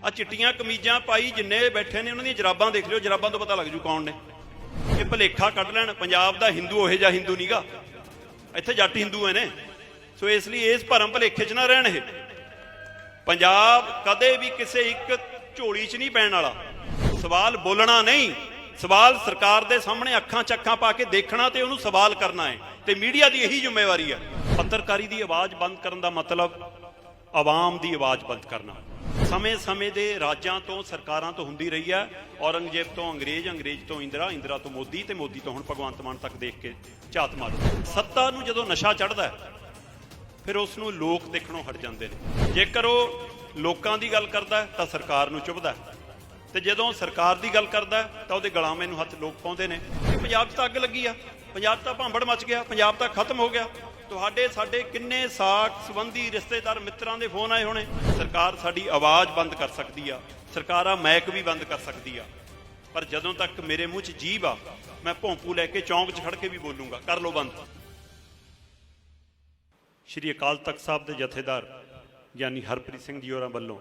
ਆ चिट्टियां कमीजां पाई जिन्ने बैठे ने उन्होंने जराबां देख लियो, जराबां तो पता लग जू कौन ने। ये भुलेखा कढ़ लैन पंजाब दा हिंदू ओहे जिहा हिंदू नीगा, इत्थे जट हिंदू है ने। सो इसलिए इस भरम भुलेखे च ना रहण। ये पंजाब कदे भी किसी एक झोली च नहीं पैण वाला। सवाल बोलना नहीं, सवाल सरकार दे सामने अखां च अखां पा के देखना ते उहनूं सवाल करना है। ते मीडिया दी यही जिम्मेवारी है। पत्रकारी दी आवाज़ बंद करन दा मतलब आवाम दी आवाज़ बंद करना। समय समय दे राजां तो सरकारां तो हुंदी रही है। औरंगजेब तो अंग्रेज, अंग्रेज तो इंदिरा, इंदिरा तो मोदी, ते मोदी तो हुण भगवंत मान तक देख के झात मारो। सत्ता नूं जदों नशा चढ़दा फिर उसनूं लोक देखणों हट जांदे ने। जेकर वो लोकां दी गल करदा तां सरकार नूं चुभदा, ते जदों सरकार दी गल करदा तां उहदे गलामे नूं हत्थ लोक पाउंदे ने। पंजाब 'ਚ ਅੱਗ ਲੱਗੀ ਆ, पंजाब तां भांबड़ मच गया, पंजाब तां खत्म हो गया। ਤੁਹਾਡੇ ਸਾਡੇ ਕਿੰਨੇ ਸਾਕ ਸੰਬੰਧੀ ਰਿਸ਼ਤੇਦਾਰ ਮਿੱਤਰਾਂ ਦੇ ਫੋਨ ਆਏ ਹੋਣੇ। ਸਰਕਾਰ ਸਾਡੀ ਆਵਾਜ਼ ਬੰਦ ਕਰ ਸਕਦੀ ਆ, ਸਰਕਾਰਾਂ ਮੈਕ ਵੀ ਬੰਦ ਕਰ ਸਕਦੀ ਆ, ਪਰ ਜਦੋਂ ਤੱਕ ਮੇਰੇ ਮੂੰਹ 'ਚ ਜੀਭ ਆ ਮੈਂ ਭੌਂਪੂ ਲੈ ਕੇ ਚੌਂਕ 'ਚ ਖੜ ਕੇ ਵੀ ਬੋਲੂੰਗਾ। ਕਰ ਲਓ ਬੰਦ। ਸ਼੍ਰੀ ਅਕਾਲ ਤਖਤ ਸਾਹਿਬ ਦੇ ਜਥੇਦਾਰ ਗਿਆਨੀ ਹਰਪ੍ਰੀਤ ਸਿੰਘ ਜੀ ਹੋਰਾਂ ਵੱਲੋਂ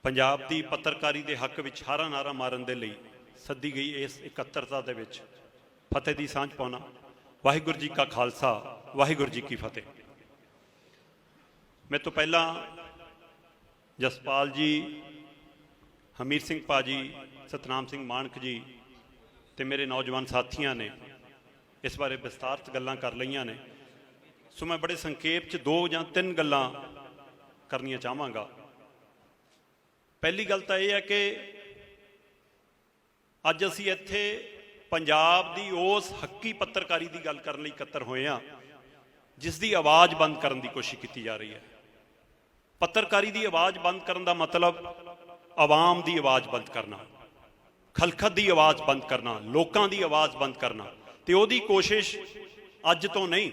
ਪੰਜਾਬ ਦੀ ਪੱਤਰਕਾਰੀ ਦੇ ਹੱਕ ਵਿੱਚ ਹਾਰਾ ਨਾਰਾ ਮਾਰਨ ਦੇ ਲਈ ਸੱਦੀ ਗਈ ਇਸ ਇਕੱਤਰਤਾ ਦੇ ਵਿੱਚ ਫਤਿਹ ਦੀ ਸਾਂਝ ਪਾਉਣਾ। ਵਾਹਿਗੁਰੂ जी का खालसा, वाहिगुरू जी की फतेह। मैं तो पहला जसपाल जी, हमीर सिंह भाजी, सतनाम सिंह मानक जी ते मेरे नौजवान साथियों ने इस बारे विस्तार च गल्लां कर लईयां ने। सो मैं बड़े संखेप च 2 या 3 गल्लां करनियां चाहांगा। पहली गल तां यह है कि अज असीं इत्थे पंजाब दी उस हक्की पत्रकारी की गल करने इकट्ठे होए हैं जिस दी आवाज़ बंद करने की कोशिश की जा रही है। पत्रकारी की आवाज़ बंद करने का मतलब आवाम की आवाज़ बंद करना, खलखत की आवाज़ बंद करना, लोगों की आवाज़ बंद करना। तो वो कोशिश अज तो नहीं,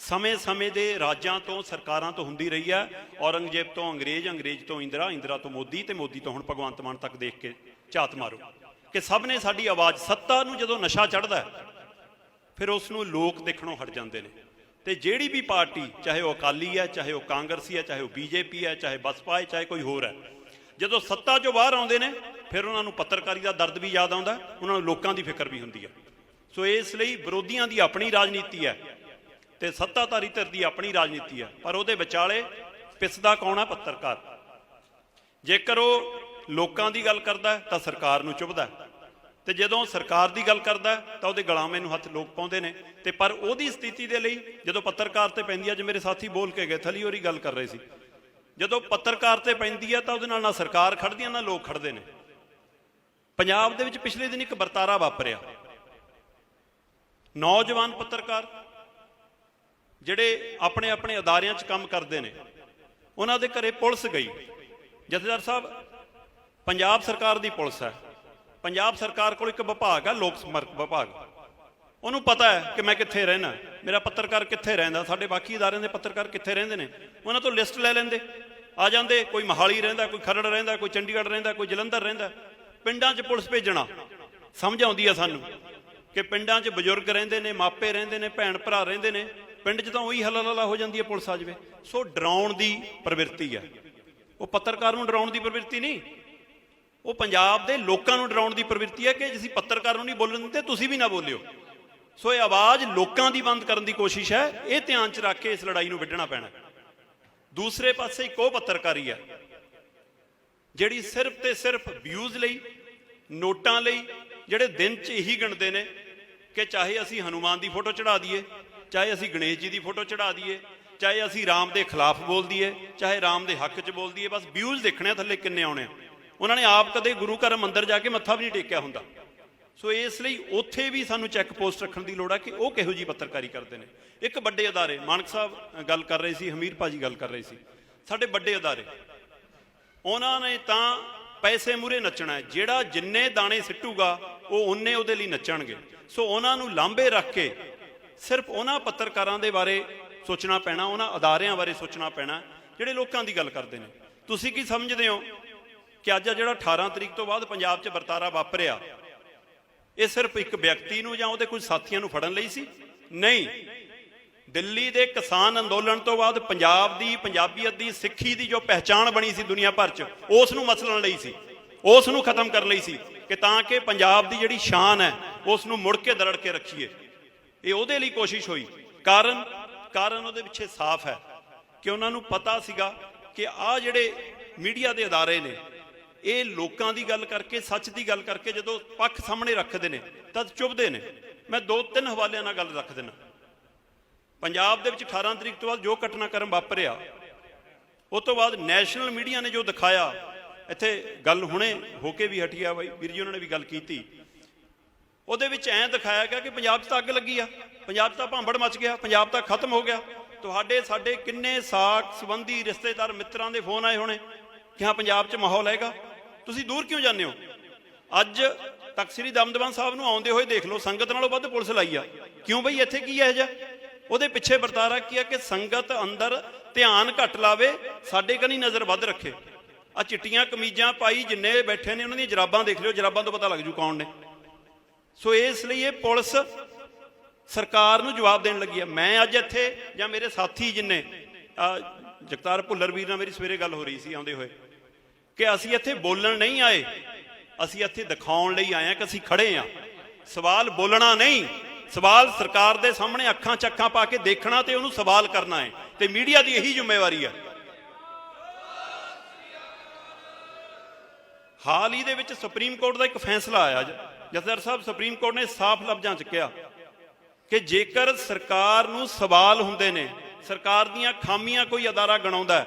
समय समय के राजां तो सरकारां तो हुंदी रही है। औरंगजेब तो अंग्रेज, अंग्रेज तो इंदिरा, इंदिरा तो मोदी, ते मोदी तो हुण भगवंत मान तक देख के झात मारो कि सब ने साडी आवाज़। सत्ता नूं जदों नशा चढ़दा फिर उसनूं लोक देखणों हट जांदे ने। ते जिहड़ी भी पार्टी, चाहे वह अकाली है, चाहे वह कांग्रेसी है, चाहे वह बीजेपी है, चाहे बसपा है, चाहे कोई होर है, जदों सत्ता चों बाहर आउंदे ने फिर उन्हां नूं पत्रकारी दा दर्द भी याद आउंदा, उन्हां नूं लोकां दी फिक्र भी हुंदी है। सो इसलिए विरोधियों की अपनी राजनीति है ते सत्ताधारी धिर दी अपनी राजनीति है, पर उहदे विचाले पिसदा कौन है? पत्रकार। जेकर वो लोकां दी गल करदा तां सरकार नूं चुभदा, ते जदों सरकार दी गल करदा तां उहदे गलामे नूं हत्थ लोक पाउंदे ने। ते पर उहदी स्थिति दे लई जदों पत्रकार ते पैंदी है, जो मेरे साथी बोल के गए, थली होरी गल कर रहे सी, जदों पत्रकार ते पैंदी है तां उहदे नाल ना सरकार खड़दी है ना लोक खड़दे ने। पंजाब दे विच पिछले दिन एक वरतारा वापरिया। नौजवान पत्रकार जिहड़े अपने अपने अदारियां च काम करदे ने, उन्हां दे घरे पुलिस गई। जथेदार साहब, पंजाब सरकार दी पुलिस है, पंजाब सरकार को एक विभाग है, लोक संपर्क विभाग। उन्होंने पता है कि मैं कित्थे रहना, मेरा पत्रकार कित्थे रहिंदा, साडे बाकी अदारियां दे पत्रकार कित्थे रहिंदे ने। उन्हां तो लिस्ट ले लैंदे, आ जांदे, कोई मोहाली रहिंदा, कोई खरड़ रहिंदा, कोई चंडीगढ़ रहिंदा, कोई जलंधर रहिंदा। पिंडां 'च पुलिस भेजना समझ आउंदी है सानूं कि पिंडां 'च बजुर्ग रहिंदे ने, मापे रहिंदे ने, भैण भरा रहिंदे ने, पिंड 'च तां उही हला हो जांदी है पुलिस आ जावे। सो डराउण दी प्रवृत्ति है। वो पत्रकार नूं डराउण दी प्रवृत्ति नहीं, वो पंजाब दे लोकां नूं डराउण दी प्रवृत्ति है कि जिसी पत्रकार नूं नहीं बोलण दिंदे, तुसीं भी ना बोलिओ। सो ये आवाज़ लोकां दी बंद करन दी कोशिश है। ये ध्यान च रख के इस लड़ाई नूं विढणा पैणा। दूसरे पासे एक वो पत्रकारी है जिहड़ी सिर्फ ते सिर्फ व्यूज़ लई, नोटां लई, जिहड़े दिन च यही गिणदे ने कि चाहे असीं हनुमान की फोटो चढ़ा दईए, चाहे असीं गणेश जी की फोटो चढ़ा दईए, चाहे असीं राम के खिलाफ बोल दईए, चाहे राम के हक च बोल दईए, बस व्यूज़ देखने थल्ले किन्ने आउणे। उन्होंने आप कदे गुरु घर मंदिर जाके मत्था भी नहीं टेकिया हुंदा। सो इसलिए उत्थे भी सानू चैक पोस्ट रखने की लोड़ है कि वह किहो जी पत्रकारी करते हैं। एक बड़े अदारे, मानक साहब गल कर रहे सी, हमीर भाजी गल कर रहे सी, साडे बड़े अदारे उन्होंने तां पैसे मूहरे नचना है, जिहड़ा जिन्ने दाने सिੱਟੂਗਾ वो उन्ने उहदे लई नचणगे। सो उन्होंने लांभे रख के सिर्फ उन्हां पत्रकारां दे बारे सोचना पैना, उन्हां अदारियां बारे सोचना पैना जिहड़े लोकां दी गल करदे ने। तुसीं की समझदे हो कि अज जिहड़ा 18 तरीक तो बाद पंजाब च वरतारा वापरिया, ये सिर्फ एक व्यक्ति नूं जां उहदे कुछ साथियां नूं फड़न लई सी? नहीं, ਦਿੱਲੀ ਦੇ ਕਿਸਾਨ ਅੰਦੋਲਨ ਤੋਂ ਬਾਅਦ ਪੰਜਾਬ ਦੀ, ਪੰਜਾਬੀਅਤ ਦੀ, ਸਿੱਖੀ ਦੀ ਜੋ ਪਹਿਚਾਣ ਬਣੀ ਸੀ ਦੁਨੀਆ ਭਰ 'ਚ, ਉਸ ਨੂੰ ਮਸਲਣ ਲਈ ਸੀ, ਉਸ ਨੂੰ ਖਤਮ ਕਰਨ ਲਈ ਸੀ ਕਿ ਤਾਂ ਕਿ ਪੰਜਾਬ ਦੀ ਜਿਹੜੀ ਸ਼ਾਨ ਹੈ ਉਸ ਨੂੰ ਮੁੜ ਕੇ ਦਰੜ ਕੇ ਰੱਖੀਏ। ਇਹ ਉਹਦੇ ਲਈ ਕੋਸ਼ਿਸ਼ ਹੋਈ। ਕਾਰਨ ਉਹਦੇ ਪਿੱਛੇ ਸਾਫ਼ ਹੈ ਕਿ ਉਹਨਾਂ ਨੂੰ ਪਤਾ ਸੀਗਾ ਕਿ ਆਹ ਜਿਹੜੇ ਮੀਡੀਆ ਦੇ ਅਦਾਰੇ ਨੇ, ਇਹ ਲੋਕਾਂ ਦੀ ਗੱਲ ਕਰਕੇ, ਸੱਚ ਦੀ ਗੱਲ ਕਰਕੇ ਜਦੋਂ ਪੱਖ ਸਾਹਮਣੇ ਰੱਖਦੇ ਨੇ ਤਾਂ ਚੁੱਭਦੇ ਨੇ। ਮੈਂ 2-3 ਹਵਾਲਿਆਂ ਨਾਲ ਗੱਲ ਰੱਖ ਦਿੰਦਾ। ਪੰਜਾਬ ਦੇ ਵਿੱਚ 18 ਤਰੀਕ ਤੋਂ ਬਾਅਦ ਜੋ ਘਟਨਾਕ੍ਰਮ ਵਾਪਰਿਆ, ਉਸ ਤੋਂ ਬਾਅਦ ਨੈਸ਼ਨਲ ਮੀਡੀਆ ਨੇ ਜੋ ਦਿਖਾਇਆ, ਇੱਥੇ ਗੱਲ ਹੁਣੇ ਹੋ ਕੇ ਵੀ ਹਟੀ ਆ, ਬਾਈ ਵੀਰ ਜੀ ਉਹਨਾਂ ਨੇ ਵੀ ਗੱਲ ਕੀਤੀ, ਉਹਦੇ ਵਿੱਚ ਐਂ ਦਿਖਾਇਆ ਗਿਆ ਕਿ ਪੰਜਾਬ 'ਚ ਤਾਂ ਅੱਗ ਲੱਗੀ ਆ, ਪੰਜਾਬ 'ਚ ਤਾਂ ਭਾਂਬੜ ਮਚ ਗਿਆ, ਪੰਜਾਬ ਤਾਂ ਖਤਮ ਹੋ ਗਿਆ। ਤੁਹਾਡੇ ਸਾਡੇ ਕਿੰਨੇ ਸਾਕ ਸੰਬੰਧੀ, ਰਿਸ਼ਤੇਦਾਰ, ਮਿੱਤਰਾਂ ਦੇ ਫੋਨ ਆਏ ਹੋਣੇ ਕਿ ਹਾਂ ਪੰਜਾਬ 'ਚ ਮਾਹੌਲ ਹੈਗਾ, ਤੁਸੀਂ ਦੂਰ ਕਿਉਂ ਜਾਂਦੇ ਹੋ? ਅੱਜ ਤਖ਼ਤ ਸ੍ਰੀ ਦਮਦਮਾ ਸਾਹਿਬ ਨੂੰ ਆਉਂਦੇ ਹੋਏ ਦੇਖ ਲਓ, ਸੰਗਤ ਨਾਲੋਂ ਵੱਧ ਪੁਲਿਸ ਲਾਈ ਆ। ਕਿਉਂ ਬਈ, ਇੱਥੇ ਕੀ ਹੈ ਇਹ ਜਿਹਾ? ਉਹਦੇ ਪਿੱਛੇ ਵਰਤਾਰਾ ਕੀ ਆ ਕਿ ਸੰਗਤ ਅੰਦਰ ਧਿਆਨ ਘੱਟ ਲਾਵੇ, ਸਾਡੇ ਕਨੀ ਨਜ਼ਰ ਵੱਧ ਰੱਖੇ। ਆ ਚਿੱਟੀਆਂ ਕਮੀਜ਼ਾਂ ਪਾਈ ਜਿੰਨੇ ਬੈਠੇ ਨੇ, ਉਹਨਾਂ ਦੀਆਂ ਜਰਾਬਾਂ ਦੇਖ ਲਿਓ, ਜਰਾਬਾਂ ਤੋਂ ਪਤਾ ਲੱਗ ਜੂ ਕੌਣ ਨੇ। ਸੋ ਇਸ ਲਈ ਇਹ ਪੁਲਿਸ ਸਰਕਾਰ ਨੂੰ ਜਵਾਬ ਦੇਣ ਲੱਗੀ ਆ। ਮੈਂ ਅੱਜ ਇੱਥੇ, ਜਾਂ ਮੇਰੇ ਸਾਥੀ ਜਿੰਨੇ, ਜਗਤਾਰ ਭੁੱਲਰ ਵੀਰ ਨਾਲ ਮੇਰੀ ਸਵੇਰੇ ਗੱਲ ਹੋ ਰਹੀ ਸੀ ਆਉਂਦੇ ਹੋਏ, ਕਿ ਅਸੀਂ ਇੱਥੇ ਬੋਲਣ ਨਹੀਂ ਆਏ, ਅਸੀਂ ਇੱਥੇ ਦਿਖਾਉਣ ਲਈ ਆਏ ਹਾਂ ਕਿ ਅਸੀਂ ਖੜੇ ਹਾਂ। ਸਵਾਲ ਬੋਲਣਾ ਨਹੀਂ, ਸਵਾਲ ਸਰਕਾਰ ਦੇ ਸਾਹਮਣੇ ਅੱਖਾਂ 'ਚ ਅੱਖਾਂ ਪਾ ਕੇ ਦੇਖਣਾ ਤੇ ਉਹਨੂੰ ਸਵਾਲ ਕਰਨਾ ਹੈ, ਤੇ ਮੀਡੀਆ ਦੀ ਇਹੀ ਜ਼ਿੰਮੇਵਾਰੀ ਹੈ। ਹਾਲ ਹੀ ਦੇ ਵਿੱਚ ਸੁਪਰੀਮ ਕੋਰਟ ਦਾ ਇੱਕ ਫੈਸਲਾ ਆਇਆ, ਜਥੇਦਾਰ ਸਾਹਿਬ, ਸੁਪਰੀਮ ਕੋਰਟ ਨੇ ਸਾਫ਼ ਲਫ਼ਜ਼ਾਂ 'ਚ ਕਿਹਾ ਕਿ ਜੇਕਰ ਸਰਕਾਰ ਨੂੰ ਸਵਾਲ ਹੁੰਦੇ ਨੇ, ਸਰਕਾਰ ਦੀਆਂ ਖਾਮੀਆਂ ਕੋਈ ਅਦਾਰਾ ਗਣਾਉਂਦਾ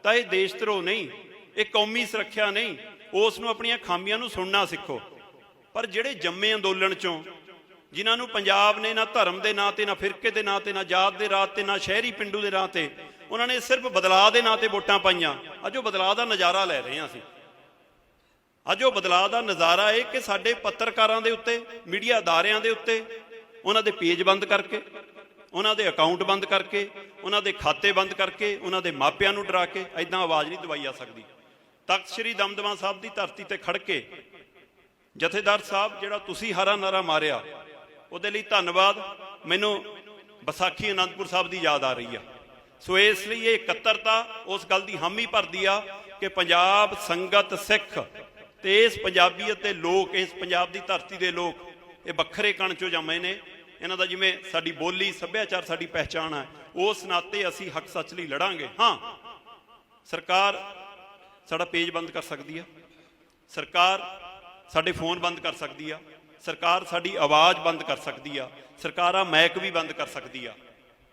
ਤਾਂ ਇਹ ਦੇਸ਼ ਧਰੋਹ ਨਹੀਂ, ਇਹ ਕੌਮੀ ਸੁਰੱਖਿਆ ਨਹੀਂ, ਉਸ ਨੂੰ ਆਪਣੀਆਂ ਖਾਮੀਆਂ ਨੂੰ ਸੁਣਨਾ ਸਿੱਖੋ। ਪਰ ਜਿਹੜੇ ਜੰਮੇ ਅੰਦੋਲਨ 'ਚੋਂ, ਜਿਨ੍ਹਾਂ ਨੂੰ ਪੰਜਾਬ ਨੇ ਨਾ ਧਰਮ ਦੇ ਨਾਂ ਤੇ, ਨਾ ਫਿਰਕੇ ਦੇ ਨਾਂ ਤੇ, ਨਾ ਜਾਤ ਦੇ ਰਾਹ ਤੇ, ਨਾ ਸ਼ਹਿਰੀ ਪਿੰਡੂ ਦੇ ਨਾਂ ਤੇ, ਉਹਨਾਂ ਨੇ ਸਿਰਫ ਬਦਲਾਅ ਦੇ ਨਾਂ ਤੇ ਵੋਟਾਂ ਪਾਈਆਂ। ਅੱਜ ਉਹ ਬਦਲਾਅ ਦਾ ਨਜ਼ਾਰਾ ਲੈ ਰਹੇ ਹਾਂ ਅਸੀਂ। ਅੱਜ ਉਹ ਬਦਲਾਅ ਦਾ ਨਜ਼ਾਰਾ ਇਹ ਕਿ ਸਾਡੇ ਪੱਤਰਕਾਰਾਂ ਦੇ ਉੱਤੇ, ਮੀਡੀਆ ਅਦਾਰਿਆਂ ਦੇ ਉੱਤੇ, ਉਹਨਾਂ ਦੇ ਪੇਜ ਬੰਦ ਕਰਕੇ, ਉਹਨਾਂ ਦੇ ਅਕਾਊਂਟ ਬੰਦ ਕਰਕੇ, ਉਹਨਾਂ ਦੇ ਖਾਤੇ ਬੰਦ ਕਰਕੇ, ਉਹਨਾਂ ਦੇ ਮਾਪਿਆਂ ਨੂੰ ਡਰਾ ਕੇ ਐਦਾਂ ਆਵਾਜ਼ ਨਹੀਂ ਦਵਾਈ ਜਾ ਸਕਦੀ। ਤਖ਼ਤ ਸ੍ਰੀ ਦਮਦਮਾ ਸਾਹਿਬ ਦੀ ਧਰਤੀ ਤੇ ਖੜ ਕੇ ਜਥੇਦਾਰ ਸਾਹਿਬ, ਜਿਹੜਾ ਤੁਸੀਂ ਹਾਰਾ ਨਾਰਾ ਮਾਰਿਆ, ਉਹਦੇ ਲਈ ਧੰਨਵਾਦ। ਮੈਨੂੰ ਵਿਸਾਖੀ ਅਨੰਦਪੁਰ ਸਾਹਿਬ ਦੀ ਯਾਦ ਆ ਰਹੀ ਆ। ਸੋ ਇਸ ਲਈ ਇਹ ਇਕੱਤਰਤਾ ਉਸ ਗੱਲ ਦੀ ਹਾਮੀ ਭਰਦੀ ਆ ਕਿ ਪੰਜਾਬ, ਸੰਗਤ, ਸਿੱਖ ਤੇ ਇਸ ਪੰਜਾਬੀਅਤ ਦੇ ਲੋਕ, ਇਸ ਪੰਜਾਬ ਦੀ ਧਰਤੀ ਦੇ ਲੋਕ, ਇਹ ਵੱਖਰੇ ਕਣ 'ਚੋਂ ਜੰਮੇ ਨੇ। ਇਹਨਾਂ ਦਾ ਜਿਵੇਂ ਸਾਡੀ ਬੋਲੀ, ਸੱਭਿਆਚਾਰ ਸਾਡੀ ਪਹਿਚਾਣ ਹੈ, ਉਸ ਨਾਤੇ ਅਸੀਂ ਹੱਕ ਸੱਚ ਲਈ ਲੜਾਂਗੇ। ਹਾਂ, ਸਰਕਾਰ ਸਾਡਾ ਪੇਜ ਬੰਦ ਕਰ ਸਕਦੀ ਆ, ਸਰਕਾਰ ਸਾਡੇ ਫੋਨ ਬੰਦ ਕਰ ਸਕਦੀ ਆ, ਸਰਕਾਰ ਸਾਡੀ ਆਵਾਜ਼ ਬੰਦ ਕਰ ਸਕਦੀ ਆ, ਸਰਕਾਰ ਆ ਮਾਈਕ ਵੀ ਬੰਦ ਕਰ ਸਕਦੀ ਆ।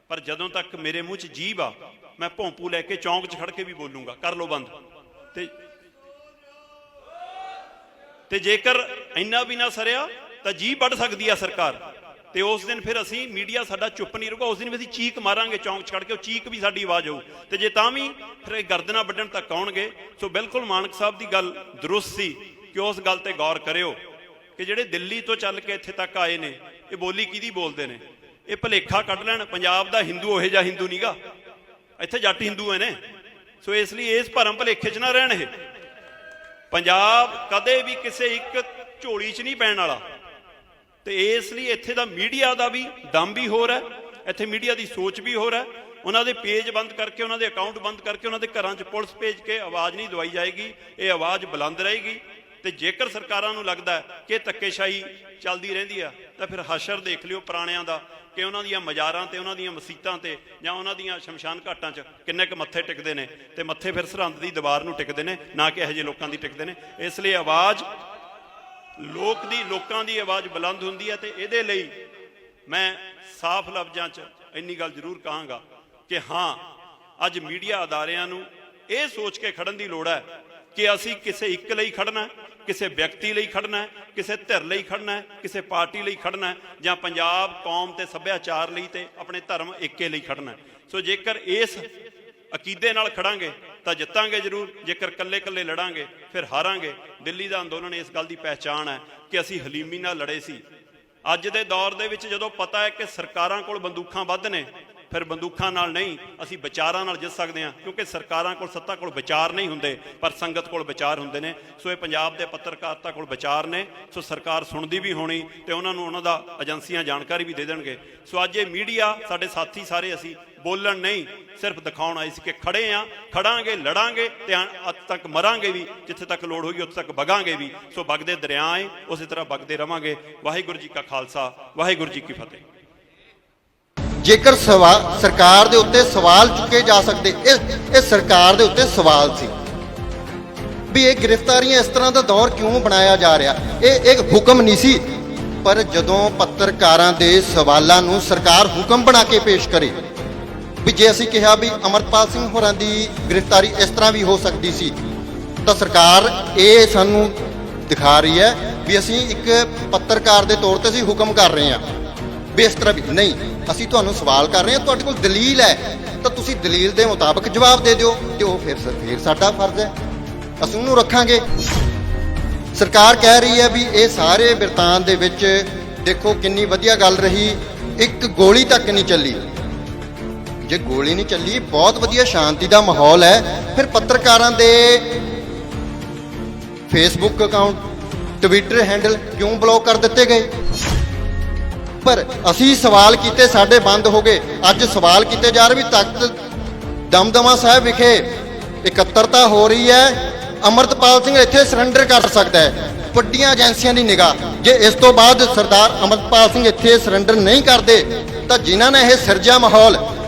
ਪਰ ਜਦੋਂ ਤੱਕ ਮੇਰੇ ਮੂੰਹ 'ਚ ਜੀਭ ਆ, ਮੈਂ ਭੌਂਪੂ ਲੈ ਕੇ ਚੌਂਕ 'ਚ ਖੜ ਕੇ ਵੀ ਬੋਲੂੰਗਾ, ਕਰ ਲਓ ਬੰਦ। ਤੇ ਜੇਕਰ ਇੰਨਾ ਵੀ ਨਾ ਸਰਿਆ ਤਾਂ ਜੀਭ ਵੱਢ ਸਕਦੀ ਆ ਸਰਕਾਰ, ਤੇ ਉਸ ਦਿਨ ਫਿਰ ਅਸੀਂ, ਮੀਡੀਆ ਸਾਡਾ ਚੁੱਪ ਨਹੀਂ ਰਹੂਗਾ, ਉਸ ਦਿਨ ਵੀ ਅਸੀਂ ਚੀਕ ਮਾਰਾਂਗੇ ਚੌਂਕ 'ਚ ਖੜ ਕੇ, ਉਹ ਚੀਕ ਵੀ ਸਾਡੀ ਆਵਾਜ਼ ਆਊ। ਤੇ ਜੇ ਤਾਂ ਵੀ ਫਿਰ ਇਹ ਗਰਦਨਾਂ ਵੱਢਣ ਤੱਕ ਆਉਣਗੇ। ਸੋ ਬਿਲਕੁਲ ਮਾਨਕ ਸਾਹਿਬ ਦੀ ਗੱਲ ਦਰੁਸਤ ਸੀ ਕਿ ਉਸ ਗੱਲ ਤੇ ਗੌਰ ਕਰਿਓ ਕਿ ਜਿਹੜੇ ਦਿੱਲੀ ਤੋਂ ਚੱਲ ਕੇ ਇੱਥੇ ਤੱਕ ਆਏ ਨੇ, ਇਹ ਬੋਲੀ ਕਿਹਦੀ ਬੋਲਦੇ ਨੇ? ਇਹ ਭੁਲੇਖਾ ਕੱਢ ਲੈਣ ਪੰਜਾਬ ਦਾ ਹਿੰਦੂ ਉਹੋ ਜਿਹਾ ਹਿੰਦੂ ਨੀਗਾ, ਇੱਥੇ ਜੱਟ ਹਿੰਦੂ ਨੇ। ਸੋ ਇਸ ਲਈ ਇਸ ਭਰਮ ਭੁਲੇਖੇ 'ਚ ਨਾ ਰਹਿਣ। ਇਹ ਪੰਜਾਬ ਕਦੇ ਵੀ ਕਿਸੇ ਇੱਕ ਝੋਲੀ 'ਚ ਨਹੀਂ ਪੈਣ ਵਾਲਾ। ਤੇ ਇਸ ਲਈ ਇੱਥੇ ਦਾ ਮੀਡੀਆ ਦਾ ਵੀ ਦਮ ਵੀ ਹੋਰ ਹੈ, ਇੱਥੇ ਮੀਡੀਆ ਦੀ ਸੋਚ ਵੀ ਹੋਰ ਹੈ। ਉਹਨਾਂ ਦੇ ਪੇਜ ਬੰਦ ਕਰਕੇ, ਉਹਨਾਂ ਦੇ ਅਕਾਊਂਟ ਬੰਦ ਕਰਕੇ, ਉਹਨਾਂ ਦੇ ਘਰਾਂ 'ਚ ਪੁਲਿਸ ਭੇਜ ਕੇ ਆਵਾਜ਼ ਨਹੀਂ ਦਵਾਈ ਜਾਏਗੀ। ਇਹ ਆਵਾਜ਼ ਬੁਲੰਦ ਰਹੇਗੀ। ਤੇ ਜੇਕਰ ਸਰਕਾਰਾਂ ਨੂੰ ਲੱਗਦਾ ਕਿ ਧੱਕੇਸ਼ਾਹੀ ਚੱਲਦੀ ਰਹਿੰਦੀ ਆ, ਤਾਂ ਫਿਰ ਹਸ਼ਰ ਦੇਖ ਲਿਓ ਪੁਰਾਣਿਆਂ ਦਾ, ਕਿ ਉਹਨਾਂ ਦੀਆਂ ਮਜ਼ਾਰਾਂ ਤੇ, ਉਹਨਾਂ ਦੀਆਂ ਮਸੀਤਾਂ ਤੇ, ਜਾਂ ਉਹਨਾਂ ਦੀਆਂ ਸ਼ਮਸ਼ਾਨ ਘਾਟਾਂ 'ਚ ਕਿੰਨੇ ਕੁ ਮੱਥੇ ਟਿਕਦੇ ਨੇ। ਤੇ ਮੱਥੇ ਫਿਰ ਸਰਹੰਦ ਦੀ ਦੀਵਾਰ ਨੂੰ ਟਿਕਦੇ ਨੇ, ਨਾ ਕਿ ਇਹੋ ਜਿਹੇ ਲੋਕਾਂ ਦੀ ਟਿਕਦੇ ਨੇ। ਇਸ ਲਈ ਆਵਾਜ਼ ਲੋਕਾਂ ਦੀ ਆਵਾਜ਼ ਬੁਲੰਦ ਹੁੰਦੀ ਹੈ। ਤੇ ਇਹਦੇ ਲਈ ਮੈਂ ਸਾਫ਼ ਲਫ਼ਜ਼ਾਂ 'ਚ ਇੰਨੀ ਗੱਲ ਜ਼ਰੂਰ ਕਹਾਂਗਾ ਕਿ ਹਾਂ, ਅੱਜ ਮੀਡੀਆ ਅਦਾਰਿਆਂ ਨੂੰ ਇਹ ਸੋਚ ਕੇ ਖੜਨ ਦੀ ਲੋੜ ਹੈ ਕਿ ਅਸੀਂ ਕਿਸੇ ਇੱਕ ਲਈ ਖੜਨਾ, ਕਿਸੇ ਵਿਅਕਤੀ ਲਈ ਖੜਨਾ, ਕਿਸੇ ਧਿਰ ਲਈ ਖੜਨਾ, ਕਿਸੇ ਪਾਰਟੀ ਲਈ ਖੜਨਾ, ਜਾਂ ਪੰਜਾਬ, ਕੌਮ ਤੇ ਸੱਭਿਆਚਾਰ ਲਈ ਤੇ ਆਪਣੇ ਧਰਮ ਏਕੇ ਲਈ ਖੜਨਾ। ਸੋ ਜੇਕਰ ਇਸ ਅਕੀਦੇ ਨਾਲ ਖੜਾਂਗੇ ਤਾਂ ਜਿੱਤਾਂਗੇ ਜ਼ਰੂਰ, ਜੇਕਰ ਕੱਲੇ ਕੱਲੇ ਲੜਾਂਗੇ ਫਿਰ ਹਾਰਾਂਗੇ। ਦਿੱਲੀ ਦਾ ਅੰਦੋਲਨ ਇਸ ਗੱਲ ਦੀ ਪਹਿਚਾਣ ਹੈ ਕਿ ਅਸੀਂ ਹਲੀਮੀ ਨਾਲ ਲੜੇ ਸੀ। ਅੱਜ ਦੇ ਦੌਰ ਦੇ ਵਿੱਚ ਜਦੋਂ ਪਤਾ ਹੈ ਕਿ ਸਰਕਾਰਾਂ ਕੋਲ ਬੰਦੂਕਾਂ ਵੱਧ ਨੇ, ਫਿਰ ਬੰਦੂਕਾਂ ਨਾਲ ਨਹੀਂ, ਅਸੀਂ ਵਿਚਾਰਾਂ ਨਾਲ ਜਿੱਤ ਸਕਦੇ ਹਾਂ, ਕਿਉਂਕਿ ਸਰਕਾਰਾਂ ਕੋਲ, ਸੱਤਾ ਕੋਲ ਵਿਚਾਰ ਨਹੀਂ ਹੁੰਦੇ, ਪਰ ਸੰਗਤ ਕੋਲ ਵਿਚਾਰ ਹੁੰਦੇ ਨੇ। ਸੋ ਇਹ ਪੰਜਾਬ ਦੇ ਪੱਤਰਕਾਰਤਾ ਕੋਲ ਵਿਚਾਰ ਨੇ। ਸੋ ਸਰਕਾਰ ਸੁਣਦੀ ਵੀ ਹੋਣੀ ਤੇ ਉਹਨਾਂ ਨੂੰ ਉਹਨਾਂ ਦਾ ਏਜੰਸੀਆਂ ਜਾਣਕਾਰੀ ਵੀ ਦੇ ਦੇਣਗੇ। ਸੋ ਅੱਜ ਇਹ ਮੀਡੀਆ ਸਾਡੇ ਸਾਥੀ ਸਾਰੇ ਅਸੀਂ ਬੋਲਣ ਨਹੀਂ, ਸਿਰਫ ਦਿਖਾਉਣ ਆਏ ਸੀ ਕਿ ਖੜੇ ਆ, ਖੜਾਂਗੇ, ਲੜਾਂਗੇ ਤੇ ਅੱਜ ਤੱਕ ਮਰਾਂਗੇ ਵੀ, ਜਿੱਥੇ ਤੱਕ ਲੋੜ ਹੋਈ ਉੱਥੇ ਤੱਕ ਵਗਾਂਗੇ ਵੀ। ਸੋ ਵਗਦੇ ਦਰਿਆ ਏ, ਉਸੇ ਤਰ੍ਹਾਂ ਵਗਦੇ ਰਵਾਂਗੇ। ਵਾਹਿਗੁਰੂ ਜੀ ਕਾ ਖਾਲਸਾ, ਵਾਹਿਗੁਰੂ ਜੀ ਕੀ ਫਤਿਹ। ਜੇਕਰ ਸਰਕਾਰ ਦੇ ਉੱਤੇ ਸਵਾਲ ਚੁੱਕੇ ਜਾ ਸਕਦੇ, ਇਹ ਸਰਕਾਰ ਦੇ ਉੱਤੇ ਸਵਾਲ ਸੀ ਵੀ ਇਹ ਗ੍ਰਿਫਤਾਰੀਆਂ ਇਸ ਤਰ੍ਹਾਂ ਦਾ ਦੌਰ ਕਿਉਂ ਬਣਾਇਆ ਜਾ ਰਿਹਾ। ਇਹ ਇੱਕ ਹੁਕਮ ਨਹੀਂ ਸੀ, ਪਰ ਜਦੋਂ ਪੱਤਰਕਾਰਾਂ ਦੇ ਸਵਾਲਾਂ ਨੂੰ ਸਰਕਾਰ ਹੁਕਮ ਬਣਾ ਕੇ ਪੇਸ਼ ਕਰੇ, ਵੀ ਜੇ ਅਸੀਂ ਕਿਹਾ ਵੀ ਅਮਰਪਾਲ ਸਿੰਘ ਹੋਰਾਂ ਦੀ ਗ੍ਰਿਫਤਾਰੀ ਇਸ ਤਰ੍ਹਾਂ ਵੀ ਹੋ ਸਕਦੀ ਸੀ, ਤਾਂ ਸਰਕਾਰ ਇਹ ਸਾਨੂੰ ਦਿਖਾ ਰਹੀ ਹੈ ਵੀ ਅਸੀਂ ਇੱਕ ਪੱਤਰਕਾਰ ਦੇ ਤੌਰ ਤੇ ਅਸੀਂ ਹੁਕਮ ਕਰ ਰਹੇ ਹਾਂ ਵੀ ਇਸ ਤਰ੍ਹਾਂ ਵੀ ਨਹੀਂ। ਅਸੀਂ ਤੁਹਾਨੂੰ ਸਵਾਲ ਕਰ ਰਹੇ ਹਾਂ, ਤੁਹਾਡੇ ਕੋਲ ਦਲੀਲ ਹੈ ਤਾਂ ਤੁਸੀਂ ਦਲੀਲ ਦੇ ਮੁਤਾਬਕ ਜਵਾਬ ਦੇ ਦਿਓ, ਤੇ ਉਹ ਫਿਰ ਸਾਡਾ ਫਰਜ਼ ਹੈ, ਅਸੀਂ ਉਹਨੂੰ ਰੱਖਾਂਗੇ। ਸਰਕਾਰ ਕਹਿ ਰਹੀ ਹੈ ਵੀ ਇਹ ਸਾਰੇ ਬਿਰਤਾਂਤ ਦੇ ਵਿੱਚ ਦੇਖੋ ਕਿੰਨੀ ਵਧੀਆ ਗੱਲ ਰਹੀ, ਇੱਕ ਗੋਲੀ ਤੱਕ ਨਹੀਂ ਚੱਲੀ। ਜੇ ਗੋਲੀ ਨਹੀਂ ਚੱਲੀ, ਬਹੁਤ ਵਧੀਆ ਸ਼ਾਂਤੀ ਦਾ ਮਾਹੌਲ ਹੈ, ਫਿਰ ਪੱਤਰਕਾਰਾਂ ਦੇ ਫੇਸਬੁੱਕ ਅਕਾਊਂਟ, ਟਵਿੱਟਰ ਹੈਂਡਲ ਕਿਉਂ ਬਲੌਕ ਕਰ ਦਿੱਤੇ ਗਏ? ਪਰ ਅਸੀਂ ਸਵਾਲ ਕੀਤੇ, ਸਾਡੇ ਬੰਦ ਹੋ ਗਏ। ਅੱਜ ਸਵਾਲ ਕੀਤੇ ਜਾ ਰਹੇ ਵੀ ਤਖਤ ਦਮਦਮਾ ਸਾਹਿਬ ਵਿਖੇ ਇਕੱਤਰਤਾ ਹੋ ਰਹੀ ਹੈ, ਅਮਰਤਪਾਲ ਸਿੰਘ ਇੱਥੇ ਸਰੈਂਡਰ ਕਰ ਸਕਦਾ ਹੈ। ਵੱਡੀਆਂ ਏਜੰਸੀਆਂ ਦੀ ਨਿਗਾਹ, ਜੇ ਇਸ ਤੋਂ ਬਾਅਦ ਸਰਦਾਰ ਅਮਰਤਪਾਲ ਸਿੰਘ ਇੱਥੇ ਸਰੈਂਡਰ ਨਹੀਂ ਕਰਦੇ ਤਾਂ ਜਿਨ੍ਹਾਂ ਨੇ ਇਹ ਸਿਰਜਿਆ ਮਾਹੌਲ,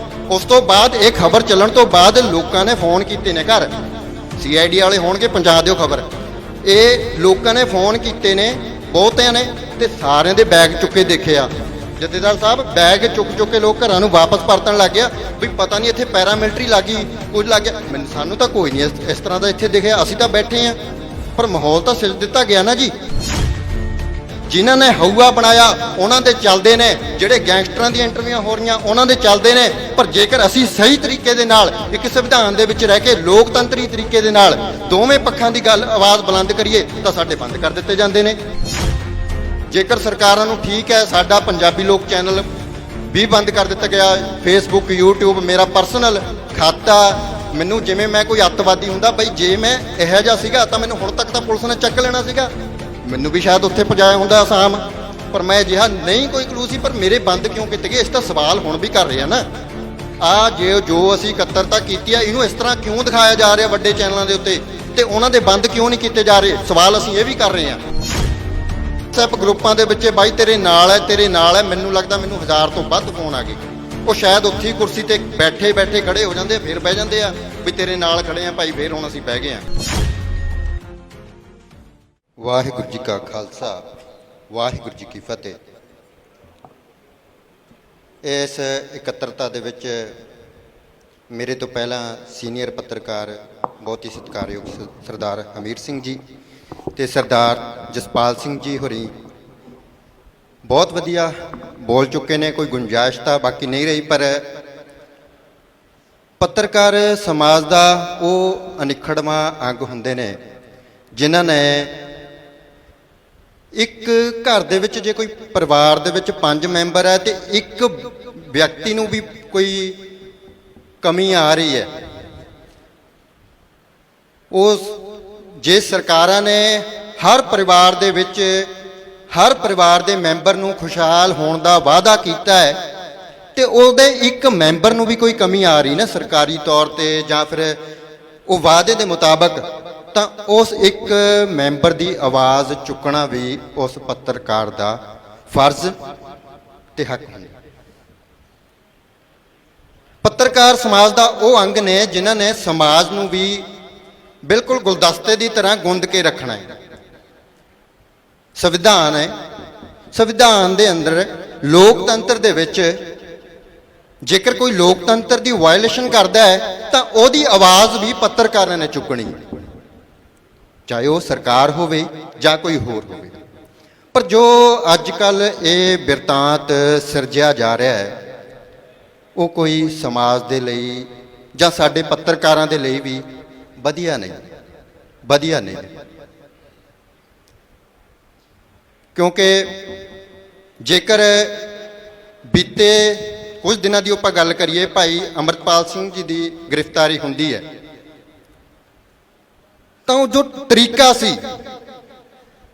ਉਸ ਤੋਂ ਬਾਅਦ ਇਹ ਖਬਰ ਚੱਲਣ ਤੋਂ ਬਾਅਦ ਲੋਕਾਂ ਨੇ ਫੋਨ ਕੀਤੇ ਨੇ ਘਰ, CID ਵਾਲੇ ਹੋਣਗੇ, ਪਹੁੰਚਾ ਦਿਓ ਖਬਰ। ਇਹ ਲੋਕਾਂ ਨੇ ਫੋਨ ਕੀਤੇ ਨੇ ਬਹੁਤਿਆਂ ਨੇ, ਤੇ ਸਾਰਿਆਂ ਦੇ ਬੈਗ ਚੁੱਕੇ ਦੇਖਿਆ। ਜਥੇਦਾਰ ਸਾਹਿਬ ਬੈਗ ਚੁੱਕ ਕੇ ਲੋਕ ਘਰਾਂ ਨੂੰ ਵਾਪਸ ਪਰਤਣ ਲੱਗ ਗਿਆ ਵੀ ਪਤਾ ਨਹੀਂ ਇੱਥੇ ਪੈਰਾਮਿਲਟਰੀ ਲੱਗੀ, ਕੁਝ ਲੱਗ ਗਿਆ। ਸਾਨੂੰ ਤਾਂ ਕੋਈ ਨਹੀਂ ਇਸ ਤਰ੍ਹਾਂ ਦਾ ਇੱਥੇ ਦਿਖਿਆ, ਅਸੀਂ ਤਾਂ ਬੈਠੇ ਹਾਂ, ਪਰ ਮਾਹੌਲ ਤਾਂ ਸਿਰ ਦਿੱਤਾ ਗਿਆ ਨਾ ਜੀ। ਜਿਨ੍ਹਾਂ ਨੇ ਹਊਆ ਬਣਾਇਆ ਉਹਨਾਂ ਦੇ ਚੱਲਦੇ ਨੇ, ਜਿਹੜੇ ਗੈਂਗਸਟਰਾਂ ਦੀਆਂ ਇੰਟਰਵਿਊਆਂ ਹੋ ਰਹੀਆਂ ਉਹਨਾਂ ਦੇ ਚੱਲਦੇ ਨੇ। ਪਰ ਜੇਕਰ ਅਸੀਂ ਸਹੀ ਤਰੀਕੇ ਦੇ ਨਾਲ ਇੱਕ ਸੰਵਿਧਾਨ ਦੇ ਵਿੱਚ ਰਹਿ ਕੇ ਲੋਕਤੰਤਰੀ ਤਰੀਕੇ ਦੇ ਨਾਲ ਦੋਵੇਂ ਪੱਖਾਂ ਦੀ ਗੱਲ ਆਵਾਜ਼ ਬੁਲੰਦ ਕਰੀਏ ਤਾਂ ਸਾਡੇ ਬੰਦ ਕਰ ਦਿੱਤੇ ਜਾਂਦੇ ਨੇ। ਜੇਕਰ ਸਰਕਾਰਾਂ ਨੂੰ ਠੀਕ ਹੈ, ਸਾਡਾ ਪੰਜਾਬੀ ਲੋਕ ਚੈਨਲ ਵੀ ਬੰਦ ਕਰ ਦਿੱਤਾ ਗਿਆ, ਫੇਸਬੁੱਕ, YouTube, ਮੇਰਾ ਪਰਸਨਲ ਖਾਤਾ, ਮੈਨੂੰ ਜਿਵੇਂ ਮੈਂ ਕੋਈ ਅੱਤਵਾਦੀ ਹੁੰਦਾ, ਬਈ ਜੇ ਮੈਂ ਇਹੋ ਜਿਹਾ ਸੀਗਾ ਤਾਂ ਮੈਨੂੰ ਹੁਣ ਤੱਕ ਤਾਂ ਪੁਲਿਸ ਨੇ ਚੱਕ ਲੈਣਾ ਸੀਗਾ, ਮੈਨੂੰ ਵੀ ਸ਼ਾਇਦ ਉੱਥੇ ਪਹੁੰਚਾਇਆ ਹੁੰਦਾ ਅਸਾਮ, ਪਰ ਮੈਂ ਅਜਿਹਾ ਨਹੀਂ ਕੋਈ ਕਲੂ ਸੀ। ਪਰ ਮੇਰੇ ਬੰਦ ਕਿਉਂ ਕੀਤੇ ਗਏ, ਇਸ ਦਾ ਸਵਾਲ ਹੁਣ ਵੀ ਕਰ ਰਹੇ ਆ ਨਾ। ਜੋ ਅਸੀਂ ਇਕੱਤਰਤਾ ਕੀਤੀ ਆ, ਇਹਨੂੰ ਇਸ ਤਰ੍ਹਾਂ ਕਿਉਂ ਦਿਖਾਇਆ ਜਾ ਰਿਹਾ ਵੱਡੇ ਚੈਨਲਾਂ ਦੇ ਉੱਤੇ, ਤੇ ਉਹਨਾਂ ਦੇ ਬੰਦ ਕਿਉਂ ਨਹੀਂ ਕੀਤੇ ਜਾ ਰਹੇ, ਸਵਾਲ ਅਸੀਂ ਇਹ ਵੀ ਕਰ ਰਹੇ ਹਾਂ। WhatsApp ਗਰੁੱਪਾਂ ਦੇ ਵਿੱਚ ਬਾਈ ਤੇਰੇ ਨਾਲ ਹੈ, ਤੇਰੇ ਨਾਲ ਹੈ, ਮੈਨੂੰ ਲੱਗਦਾ ਮੈਨੂੰ 1000 ਤੋਂ ਵੱਧ ਫੋਨ ਆ ਗਏ। ਉਹ ਸ਼ਾਇਦ ਉੱਥੇ ਹੀ ਕੁਰਸੀ ਤੇ ਬੈਠੇ ਖੜੇ ਹੋ ਜਾਂਦੇ ਆ, ਫਿਰ ਬਹਿ ਜਾਂਦੇ ਆ ਵੀ ਤੇਰੇ ਨਾਲ ਖੜੇ ਆ ਭਾਈ, ਫਿਰ ਹੁਣ ਅਸੀਂ ਬਹਿ ਗਏ ਆ। ਵਾਹਿਗੁਰੂ ਜੀ ਕਾ ਖਾਲਸਾ, ਵਾਹਿਗੁਰੂ ਜੀ ਕੀ ਫਤਿਹ। ਇਸ ਇਕੱਤਰਤਾ ਦੇ ਵਿੱਚ ਮੇਰੇ ਤੋਂ ਪਹਿਲਾਂ ਸੀਨੀਅਰ ਪੱਤਰਕਾਰ, ਬਹੁਤ ਹੀ ਸਤਿਕਾਰਯੋਗ ਸਰਦਾਰ ਹਮੀਰ ਸਿੰਘ ਜੀ ਤੇ ਸਰਦਾਰ ਜਸਪਾਲ ਸਿੰਘ ਜੀ ਹੋਰੀ ਬਹੁਤ ਵਧੀਆ ਬੋਲ ਚੁੱਕੇ ਨੇ। ਕੋਈ ਗੁੰਜਾਇਸ਼ ਤਾਂ ਬਾਕੀ ਨਹੀਂ ਰਹੀ, ਪਰ ਪੱਤਰਕਾਰ ਸਮਾਜ ਦਾ ਉਹ ਅਨਿੱਖੜਵਾਂ ਅੰਗ ਹੁੰਦੇ ਨੇ ਜਿਨ੍ਹਾਂ ਨੇ ਇੱਕ ਘਰ ਦੇ ਵਿੱਚ, ਜੇ ਕੋਈ ਪਰਿਵਾਰ ਦੇ ਵਿੱਚ 5 ਮੈਂਬਰ ਹੈ ਤੇ ਇੱਕ ਵਿਅਕਤੀ ਨੂੰ ਵੀ ਕੋਈ ਕਮੀ ਆ ਰਹੀ ਹੈ, ਉਸ ਜੇ ਸਰਕਾਰਾਂ ਨੇ ਹਰ ਪਰਿਵਾਰ ਦੇ ਵਿੱਚ ਹਰ ਪਰਿਵਾਰ ਦੇ ਮੈਂਬਰ ਨੂੰ ਖੁਸ਼ਹਾਲ ਹੋਣ ਦਾ ਵਾਅਦਾ ਕੀਤਾ ਹੈ, ਤੇ ਉਹਦੇ ਇੱਕ ਮੈਂਬਰ ਨੂੰ ਵੀ ਕੋਈ ਕਮੀ ਆ ਰਹੀ ਨਾ ਸਰਕਾਰੀ ਤੌਰ ਤੇ ਜਾਂ ਫਿਰ ਉਹ ਵਾਅਦੇ ਦੇ ਮੁਤਾਬਕ, ਤਾਂ ਉਸ ਇੱਕ ਮੈਂਬਰ ਦੀ ਆਵਾਜ਼ ਚੁੱਕਣਾ ਵੀ ਉਸ ਪੱਤਰਕਾਰ ਦਾ ਫਰਜ਼ ਤੇ ਹੱਕ ਹੈ। ਪੱਤਰਕਾਰ ਸਮਾਜ ਦਾ ਉਹ ਅੰਗ ਨੇ ਜਿਨ੍ਹਾਂ ਨੇ ਸਮਾਜ ਨੂੰ ਵੀ ਬਿਲਕੁਲ ਗੁਲਦਸਤੇ ਦੀ ਤਰ੍ਹਾਂ ਗੁੰਦ ਕੇ ਰੱਖਣਾ ਹੈ। ਸੰਵਿਧਾਨ ਹੈ, ਸੰਵਿਧਾਨ ਦੇ ਅੰਦਰ ਲੋਕਤੰਤਰ ਦੇ ਵਿੱਚ ਜੇਕਰ ਕੋਈ ਲੋਕਤੰਤਰ ਦੀ ਵਾਇਲੇਸ਼ਨ ਕਰਦਾ ਹੈ ਤਾਂ ਉਹਦੀ ਆਵਾਜ਼ ਵੀ ਪੱਤਰਕਾਰਾਂ ਨੇ ਚੁੱਕਣੀ, ਚਾਹੇ ਉਹ ਸਰਕਾਰ ਹੋਵੇ ਜਾਂ ਕੋਈ ਹੋਰ ਹੋਵੇ। ਪਰ ਜੋ ਅੱਜ ਕੱਲ੍ਹ ਇਹ ਬਿਰਤਾਂਤ ਸਿਰਜਿਆ ਜਾ ਰਿਹਾ ਹੈ, ਉਹ ਕੋਈ ਸਮਾਜ ਦੇ ਲਈ ਜਾਂ ਸਾਡੇ ਪੱਤਰਕਾਰਾਂ ਦੇ ਲਈ ਵੀ ਵਧੀਆ ਨਹੀਂ। ਕਿਉਂਕਿ ਜੇਕਰ ਬੀਤੇ ਕੁਝ ਦਿਨਾਂ ਦੀ ਆਪਾਂ ਗੱਲ ਕਰੀਏ, ਭਾਈ ਅੰਮ੍ਰਿਤਪਾਲ ਸਿੰਘ ਜੀ ਦੀ ਗ੍ਰਿਫਤਾਰੀ ਹੁੰਦੀ ਹੈ ਤਾਂ ਉਹ ਜੋ ਤਰੀਕਾ ਸੀ,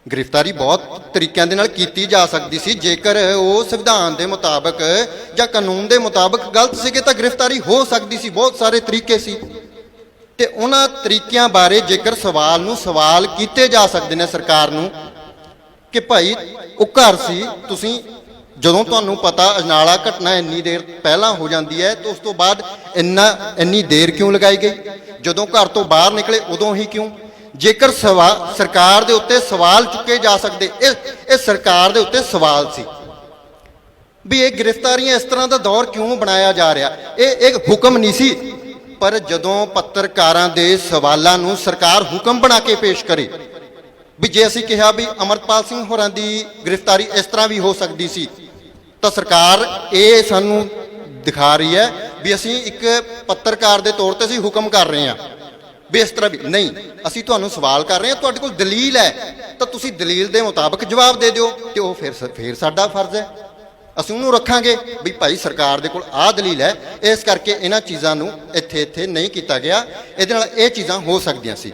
ਗ੍ਰਿਫਤਾਰੀ ਬਹੁਤ ਤਰੀਕਿਆਂ ਦੇ ਨਾਲ ਕੀਤੀ ਜਾ ਸਕਦੀ ਸੀ। ਜੇਕਰ ਉਹ ਸੰਵਿਧਾਨ ਦੇ ਮੁਤਾਬਕ ਜਾਂ ਕਾਨੂੰਨ ਦੇ ਮੁਤਾਬਕ ਗਲਤ ਸੀਗੇ ਤਾਂ ਗ੍ਰਿਫਤਾਰੀ ਹੋ ਸਕਦੀ ਸੀ, ਬਹੁਤ ਸਾਰੇ ਤਰੀਕੇ ਸੀ। ਤੇ ਉਹਨਾਂ ਤਰੀਕਿਆਂ ਬਾਰੇ ਜੇਕਰ ਸਵਾਲ ਨੂੰ ਸਵਾਲ ਕੀਤੇ ਜਾ ਸਕਦੇ ਨੇ ਸਰਕਾਰ ਨੂੰ ਕਿ ਭਾਈ ਉਹ ਘਰ ਸੀ, ਤੁਸੀਂ ਜਦੋਂ ਤੁਹਾਨੂੰ ਪਤਾ ਅਜਨਾਲਾ ਘਟਨਾ ਇੰਨੀ ਦੇਰ ਪਹਿਲਾਂ ਹੋ ਜਾਂਦੀ ਹੈ ਤਾਂ ਉਸ ਤੋਂ ਬਾਅਦ ਇੰਨੀ ਦੇਰ ਕਿਉਂ ਲਗਾਈ ਗਈ? ਜਦੋਂ ਘਰ ਤੋਂ ਬਾਹਰ ਨਿਕਲੇ ਉਦੋਂ ਹੀ ਕਿਉਂ? ਜੇਕਰ ਸਰਕਾਰ ਦੇ ਉੱਤੇ ਸਵਾਲ ਚੁੱਕੇ ਜਾ ਸਕਦੇ, ਇਹ ਸਰਕਾਰ ਦੇ ਉੱਤੇ ਸਵਾਲ ਸੀ ਵੀ ਇਹ ਗ੍ਰਿਫਤਾਰੀਆਂ ਇਸ ਤਰ੍ਹਾਂ ਦਾ ਦੌਰ ਕਿਉਂ ਬਣਾਇਆ ਜਾ ਰਿਹਾ? ਇਹ ਇੱਕ ਹੁਕਮ ਨਹੀਂ ਸੀ। ਪਰ ਜਦੋਂ ਪੱਤਰਕਾਰਾਂ ਦੇ ਸਵਾਲਾਂ ਨੂੰ ਸਰਕਾਰ ਹੁਕਮ ਬਣਾ ਕੇ ਪੇਸ਼ ਕਰੇ, ਵੀ ਜੇ ਅਸੀਂ ਕਿਹਾ ਵੀ ਅਮਰਪਾਲ ਸਿੰਘ ਹੋਰਾਂ ਦੀ ਗ੍ਰਿਫਤਾਰੀ ਇਸ ਤਰ੍ਹਾਂ ਵੀ ਹੋ ਸਕਦੀ ਸੀ, ਤਾਂ ਸਰਕਾਰ ਇਹ ਸਾਨੂੰ ਦਿਖਾ ਰਹੀ ਹੈ ਵੀ ਅਸੀਂ ਇੱਕ ਪੱਤਰਕਾਰ ਦੇ ਤੌਰ ਤੇ ਅਸੀਂ ਹੁਕਮ ਕਰ ਰਹੇ ਹਾਂ ਵੀ ਇਸ ਤਰ੍ਹਾਂ ਵੀ ਨਹੀਂ। ਅਸੀਂ ਤੁਹਾਨੂੰ ਸਵਾਲ ਕਰ ਰਹੇ ਹਾਂ, ਤੁਹਾਡੇ ਕੋਲ ਦਲੀਲ ਹੈ ਤਾਂ ਤੁਸੀਂ ਦਲੀਲ ਦੇ ਮੁਤਾਬਕ ਜਵਾਬ ਦੇ ਦਿਓ, ਤੇ ਉਹ ਫਿਰ ਸਾਡਾ ਫਰਜ਼ ਹੈ, ਅਸੀਂ ਉਹਨੂੰ ਰੱਖਾਂਗੇ ਵੀ ਭਾਈ ਸਰਕਾਰ ਦੇ ਕੋਲ ਆਹ ਦਲੀਲ ਹੈ, ਇਸ ਕਰਕੇ ਇਹਨਾਂ ਚੀਜ਼ਾਂ ਨੂੰ ਇੱਥੇ ਨਹੀਂ ਕੀਤਾ ਗਿਆ, ਇਹਦੇ ਨਾਲ ਇਹ ਚੀਜ਼ਾਂ ਹੋ ਸਕਦੀਆਂ ਸੀ।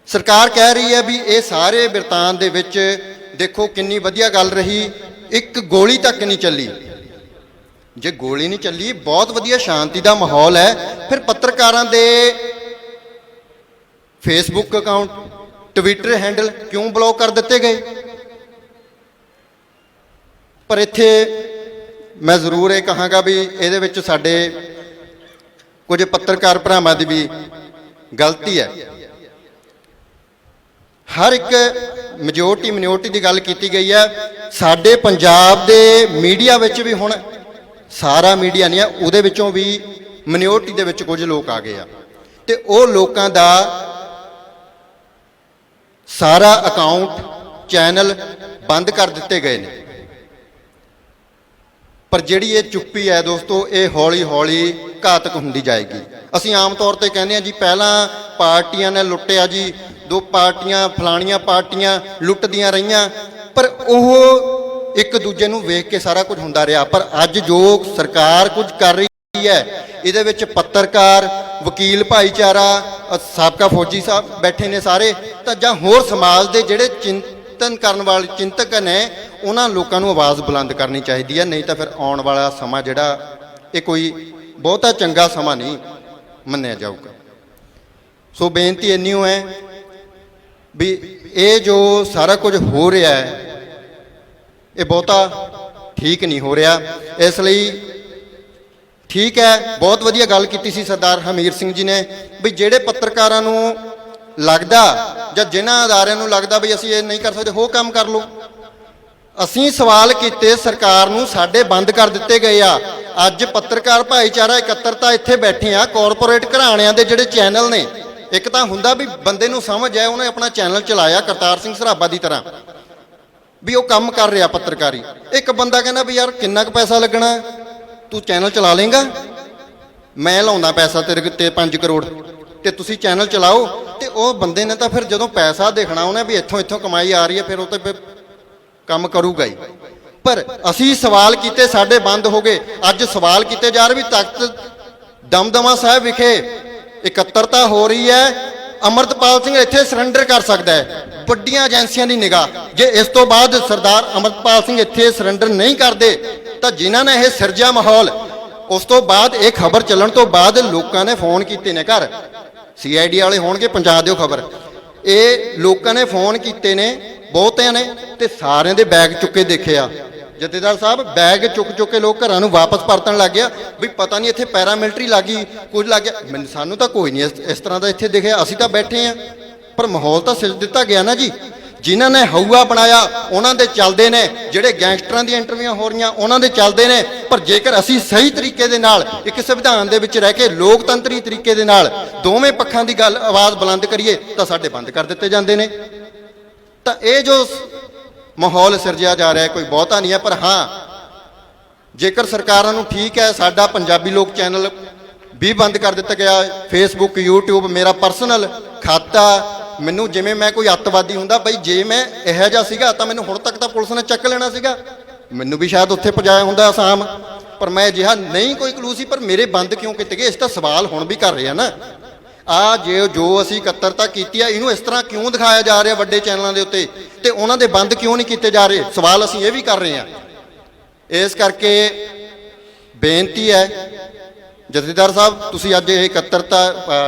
ਸਰਕਾਰ ਕਹਿ ਰਹੀ ਹੈ ਵੀ ਇਹ ਸਾਰੇ ਬਿਰਤਾਂਤ ਦੇ ਵਿੱਚ ਦੇਖੋ ਕਿੰਨੀ ਵਧੀਆ ਗੱਲ ਰਹੀ, ਇੱਕ ਗੋਲੀ ਤੱਕ ਨਹੀਂ ਚੱਲੀ। ਜੇ ਗੋਲੀ ਨਹੀਂ ਚੱਲੀ, ਬਹੁਤ ਵਧੀਆ ਸ਼ਾਂਤੀ ਦਾ ਮਾਹੌਲ ਹੈ, ਫਿਰ ਪੱਤਰਕਾਰਾਂ ਦੇ ਫੇਸਬੁੱਕ ਅਕਾਊਂਟ, ਟਵਿੱਟਰ ਹੈਂਡਲ ਕਿਉਂ ਬਲੌਕ ਕਰ ਦਿੱਤੇ ਗਏ? ਪਰ ਇੱਥੇ ਮੈਂ ਜ਼ਰੂਰ ਇਹ ਕਹਾਂਗਾ ਵੀ ਇਹਦੇ ਵਿੱਚ ਸਾਡੇ ਕੁਝ ਪੱਤਰਕਾਰ ਭਰਾਵਾਂ ਦੀ ਵੀ ਗਲਤੀ ਹੈ। ਹਰ ਇੱਕ ਮੈਜੋਰਟੀ ਮਿਨੋਰਟੀ ਦੀ ਗੱਲ ਕੀਤੀ ਗਈ ਹੈ। ਸਾਡੇ ਪੰਜਾਬ ਦੇ ਮੀਡੀਆ ਵਿੱਚ ਵੀ ਹੁਣ ਸਾਰਾ ਮੀਡੀਆ ਨਹੀਂ ਹੈ, ਉਹਦੇ ਵਿੱਚੋਂ ਵੀ ਮਿਨੋਰਟੀ ਦੇ ਵਿੱਚ ਕੁਝ ਲੋਕ ਆ ਗਏ ਆ, ਤੇ ਉਹ ਲੋਕਾਂ ਦਾ ਸਾਰਾ ਅਕਾਊਂਟ ਚੈਨਲ ਬੰਦ ਕਰ ਦਿੱਤੇ ਗਏ ਨੇ। ਪਰ ਜਿਹੜੀ ਇਹ ਚੁੱਪੀ ਹੈ ਦੋਸਤੋ, ਇਹ ਹੌਲੀ ਹੌਲੀ ਘਾਤਕ ਹੁੰਦੀ ਜਾਏਗੀ। ਅਸੀਂ ਆਮ ਤੌਰ ਤੇ ਕਹਿੰਦੇ ਹਾਂ ਜੀ ਪਹਿਲਾਂ ਪਾਰਟੀਆਂ ਨੇ ਲੁੱਟਿਆ ਜੀ, ਦੋ ਪਾਰਟੀਆਂ ਫਲਾਣੀਆਂ ਪਾਰਟੀਆਂ ਲੁੱਟਦੀਆਂ ਰਹੀਆਂ, ਪਰ ਉਹ ਇੱਕ ਦੂਜੇ ਨੂੰ ਵੇਖ ਕੇ ਸਾਰਾ ਕੁਝ ਹੁੰਦਾ ਰਿਹਾ। ਪਰ ਅੱਜ ਜੋ ਸਰਕਾਰ ਕੁਝ ਕਰ ਰਹੀ ਹੈ, ਇਹਦੇ ਵਿੱਚ ਪੱਤਰਕਾਰ, ਵਕੀਲ ਭਾਈਚਾਰਾ, ਸਾਬਕਾ ਫੌਜੀ ਸਾਹਿਬ ਬੈਠੇ ਨੇ ਸਾਰੇ, ਤਾਂ ਜਾਂ ਹੋਰ ਸਮਾਜ ਦੇ ਜਿਹੜੇ ਚਿੰਤਨ ਕਰਨ ਵਾਲੇ ਚਿੰਤਕ ਨੇ, ਉਹਨਾਂ ਲੋਕਾਂ ਨੂੰ ਆਵਾਜ਼ ਬੁਲੰਦ ਕਰਨੀ ਚਾਹੀਦੀ ਹੈ। ਨਹੀਂ ਤਾਂ ਫਿਰ ਆਉਣ ਵਾਲਾ ਸਮਾਂ ਜਿਹੜਾ ਇਹ ਕੋਈ ਬਹੁਤਾ ਚੰਗਾ ਸਮਾਂ ਨਹੀਂ ਮੰਨਿਆ ਜਾਊਗਾ। ਸੋ ਬੇਨਤੀ ਇੰਨੀ ਹੋ ਹੈ ਵੀ ਇਹ ਜੋ ਸਾਰਾ ਕੁਝ ਹੋ ਰਿਹਾ ਹੈ, ਇਹ ਬਹੁਤਾ ਠੀਕ ਨਹੀਂ ਹੋ ਰਿਹਾ। ਇਸ ਲਈ ਠੀਕ ਹੈ, ਬਹੁਤ ਵਧੀਆ ਗੱਲ ਕੀਤੀ ਸੀ ਸਰਦਾਰ ਹਮੀਰ ਸਿੰਘ ਜੀ ਨੇ ਵੀ ਜਿਹੜੇ ਪੱਤਰਕਾਰਾਂ ਨੂੰ ਲੱਗਦਾ ਜਾਂ ਜਿਨ੍ਹਾਂ ਅਦਾਰਿਆਂ ਨੂੰ ਲੱਗਦਾ ਵੀ ਅਸੀਂ ਇਹ ਨਹੀਂ ਕਰ ਸਕਦੇ, ਉਹ ਕੰਮ ਕਰ ਲਓ। ਅਸੀਂ ਸਵਾਲ ਕੀਤੇ ਸਰਕਾਰ ਨੂੰ, ਸਾਡੇ ਬੰਦ ਕਰ ਦਿੱਤੇ ਗਏ ਆ। ਅੱਜ ਪੱਤਰਕਾਰ ਭਾਈਚਾਰਾ ਇਕੱਤਰਤਾ ਇੱਥੇ ਬੈਠੇ ਆ, ਕਾਰਪੋਰੇਟ ਘਰਾਣਿਆਂ ਦੇ ਜਿਹੜੇ ਚੈਨਲ ਨੇ, ਇੱਕ ਤਾਂ ਹੁੰਦਾ ਵੀ ਬੰਦੇ ਨੂੰ ਸਮਝ ਆਏ, ਉਹਨੇ ਆਪਣਾ ਚੈਨਲ ਚਲਾਇਆ ਕਰਤਾਰ ਸਿੰਘ ਸਰਾਭਾ ਦੀ ਤਰ੍ਹਾਂ ਵੀ ਉਹ ਕੰਮ ਕਰ ਰਿਹਾ ਪੱਤਰਕਾਰੀ। ਇੱਕ ਬੰਦਾ ਕਹਿੰਦਾ ਵੀ ਯਾਰ ਕਿੰਨਾ ਕੁ ਪੈਸਾ ਲੱਗਣਾ, ਤੂੰ ਚੈਨਲ ਚਲਾ ਲੇਂਗਾ, ਮੈਂ ਲਾਉਂਦਾ ਪੈਸਾ ਤੇਰੇ ਤੇ 5 ਕਰੋੜ ਤੇ ਤੁਸੀਂ ਚੈਨਲ ਚਲਾਓ। ਤੇ ਉਹ ਬੰਦੇ ਨੇ ਤਾਂ ਫਿਰ ਜਦੋਂ ਪੈਸਾ ਦੇਖਣਾ ਉਹਨੇ ਵੀ ਇੱਥੋਂ ਕਮਾਈ ਆ ਰਹੀ ਹੈ, ਫਿਰ ਉਹ ਤੇ ਕੰਮ ਕਰੂਗਾ ਹੀ। ਪਰ ਅਸੀਂ ਸਵਾਲ ਕੀਤੇ, ਸਾਡੇ ਬੰਦ ਹੋ ਗਏ। ਅੱਜ ਸਵਾਲ ਕੀਤੇ ਜਾ ਰਹੇ ਵੀ ਤਖਤ ਦਮਦਮਾ ਸਾਹਿਬ ਵਿਖੇ ਇਕੱਤਰਤਾ ਹੋ ਰਹੀ ਹੈ, ਅਮਰਤਪਾਲ ਸਿੰਘ ਇੱਥੇ ਸਰੈਂਡਰ ਕਰ ਸਕਦਾ ਹੈ। ਵੱਡੀਆਂ ਏਜੰਸੀਆਂ ਦੀ ਨਿਗਾਹ, ਜੇ ਇਸ ਤੋਂ ਬਾਅਦ ਸਰਦਾਰ ਅਮਰਤਪਾਲ ਸਿੰਘ ਇੱਥੇ ਸਰੈਂਡਰ ਨਹੀਂ ਕਰਦੇ ਤਾਂ ਜਿਨ੍ਹਾਂ ਨੇ ਇਹ ਸਿਰਜਿਆ ਮਾਹੌਲ, ਉਸ ਤੋਂ ਬਾਅਦ ਇਹ ਖਬਰ ਚੱਲਣ ਤੋਂ ਬਾਅਦ ਲੋਕਾਂ ਨੇ ਫੋਨ ਕੀਤੇ ਨੇ ਘਰ, CID ਵਾਲੇ ਹੋਣਗੇ, ਪਹੁੰਚਾ ਦਿਓ ਖਬਰ। ਇਹ ਲੋਕਾਂ ਨੇ ਫੋਨ ਕੀਤੇ ਨੇ ਬਹੁਤਿਆਂ ਨੇ, ਤੇ ਸਾਰਿਆਂ ਦੇ ਬੈਗ ਚੁੱਕੇ ਦੇਖਿਆ। ਜਥੇਦਾਰ ਸਾਹਿਬ ਬੈਗ ਚੁੱਕ ਕੇ ਲੋਕ ਘਰਾਂ ਨੂੰ ਵਾਪਸ ਪਰਤਣ ਲੱਗ ਗਿਆ ਵੀ ਪਤਾ ਨਹੀਂ ਇੱਥੇ ਪੈਰਾਮਿਲਟਰੀ ਲੱਗੀ, ਕੁਝ ਲੱਗ ਗਿਆ। ਸਾਨੂੰ ਤਾਂ ਕੋਈ ਨਹੀਂ ਇਸ ਤਰ੍ਹਾਂ ਦਾ ਇੱਥੇ ਦਿਖਿਆ, ਅਸੀਂ ਤਾਂ ਬੈਠੇ ਹਾਂ। ਪਰ ਮਾਹੌਲ ਤਾਂ ਸਿਰਜ ਦਿੱਤਾ ਗਿਆ ਨਾ ਜੀ। ਜਿਨ੍ਹਾਂ ਨੇ ਹਊਆ ਬਣਾਇਆ ਉਹਨਾਂ ਦੇ ਚੱਲਦੇ ਨੇ, ਜਿਹੜੇ ਗੈਂਗਸਟਰਾਂ ਦੀਆਂ ਇੰਟਰਵਿਊਆਂ ਹੋ ਰਹੀਆਂ ਉਹਨਾਂ ਦੇ ਚੱਲਦੇ ਨੇ। ਪਰ ਜੇਕਰ ਅਸੀਂ ਸਹੀ ਤਰੀਕੇ ਦੇ ਨਾਲ ਇੱਕ ਸੰਵਿਧਾਨ ਦੇ ਵਿੱਚ ਰਹਿ ਕੇ ਲੋਕਤੰਤਰੀ ਤਰੀਕੇ ਦੇ ਨਾਲ ਦੋਵੇਂ ਪੱਖਾਂ ਦੀ ਗੱਲ ਆਵਾਜ਼ ਬੁਲੰਦ ਕਰੀਏ ਤਾਂ ਸਾਡੇ ਬੰਦ ਕਰ ਦਿੱਤੇ ਜਾਂਦੇ ਨੇ। ਤਾਂ ਇਹ ਜੋ ਮਾਹੌਲ ਸਿਰਜਿਆ ਜਾ ਰਿਹਾ ਕੋਈ ਬਹੁਤਾ ਨਹੀਂ ਹੈ। ਪਰ ਹਾਂ, ਜੇਕਰ ਸਰਕਾਰਾਂ ਨੂੰ ਠੀਕ ਹੈ, ਸਾਡਾ ਪੰਜਾਬੀ ਲੋਕ ਚੈਨਲ ਵੀ ਬੰਦ ਕਰ ਦਿੱਤਾ ਗਿਆ, ਫੇਸਬੁੱਕ, YouTube, ਮੇਰਾ ਪਰਸਨਲ ਖਾਤਾ, ਮੈਨੂੰ ਜਿਵੇਂ ਮੈਂ ਕੋਈ ਅੱਤਵਾਦੀ ਹੁੰਦਾ ਬਈ, ਜੇ ਮੈਂ ਇਹੋ ਜਿਹਾ ਸੀਗਾ ਤਾਂ ਮੈਨੂੰ ਹੁਣ ਤੱਕ ਤਾਂ ਪੁਲਿਸ ਨੇ ਚੱਕ ਲੈਣਾ ਸੀਗਾ, ਮੈਨੂੰ ਵੀ ਸ਼ਾਇਦ ਉੱਥੇ ਪਹੁੰਚਾਇਆ ਹੁੰਦਾ ਅਸਾਮ। ਪਰ ਮੈਂ ਅਜਿਹਾ ਨਹੀਂ ਕੋਈ ਕਲੂ ਸੀ, ਪਰ ਮੇਰੇ ਬੰਦ ਕਿਉਂ ਕੀਤੇ ਗਏ? ਇਸ ਤਾਂ ਸਵਾਲ ਹੁਣ ਵੀ ਕਰ ਰਹੇ ਆ ਨਾ। ਜੋ ਅਸੀਂ ਇਕੱਤਰਤਾ ਕੀਤੀ ਆ, ਇਹਨੂੰ ਇਸ ਤਰ੍ਹਾਂ ਕਿਉਂ ਦਿਖਾਇਆ ਜਾ ਰਿਹਾ ਵੱਡੇ ਚੈਨਲਾਂ ਦੇ ਉੱਤੇ, ਤੇ ਉਹਨਾਂ ਦੇ ਬੰਦ ਕਿਉਂ ਨਹੀਂ ਕੀਤੇ ਜਾ ਰਹੇ? ਸਵਾਲ ਅਸੀਂ ਇਹ ਵੀ ਕਰ ਰਹੇ ਹਾਂ। ਇਸ ਕਰਕੇ ਬੇਨਤੀ ਹੈ ਜਥੇਦਾਰ ਸਾਹਿਬ, ਤੁਸੀਂ ਅੱਜ ਇਹ ਇਕੱਤਰਤਾ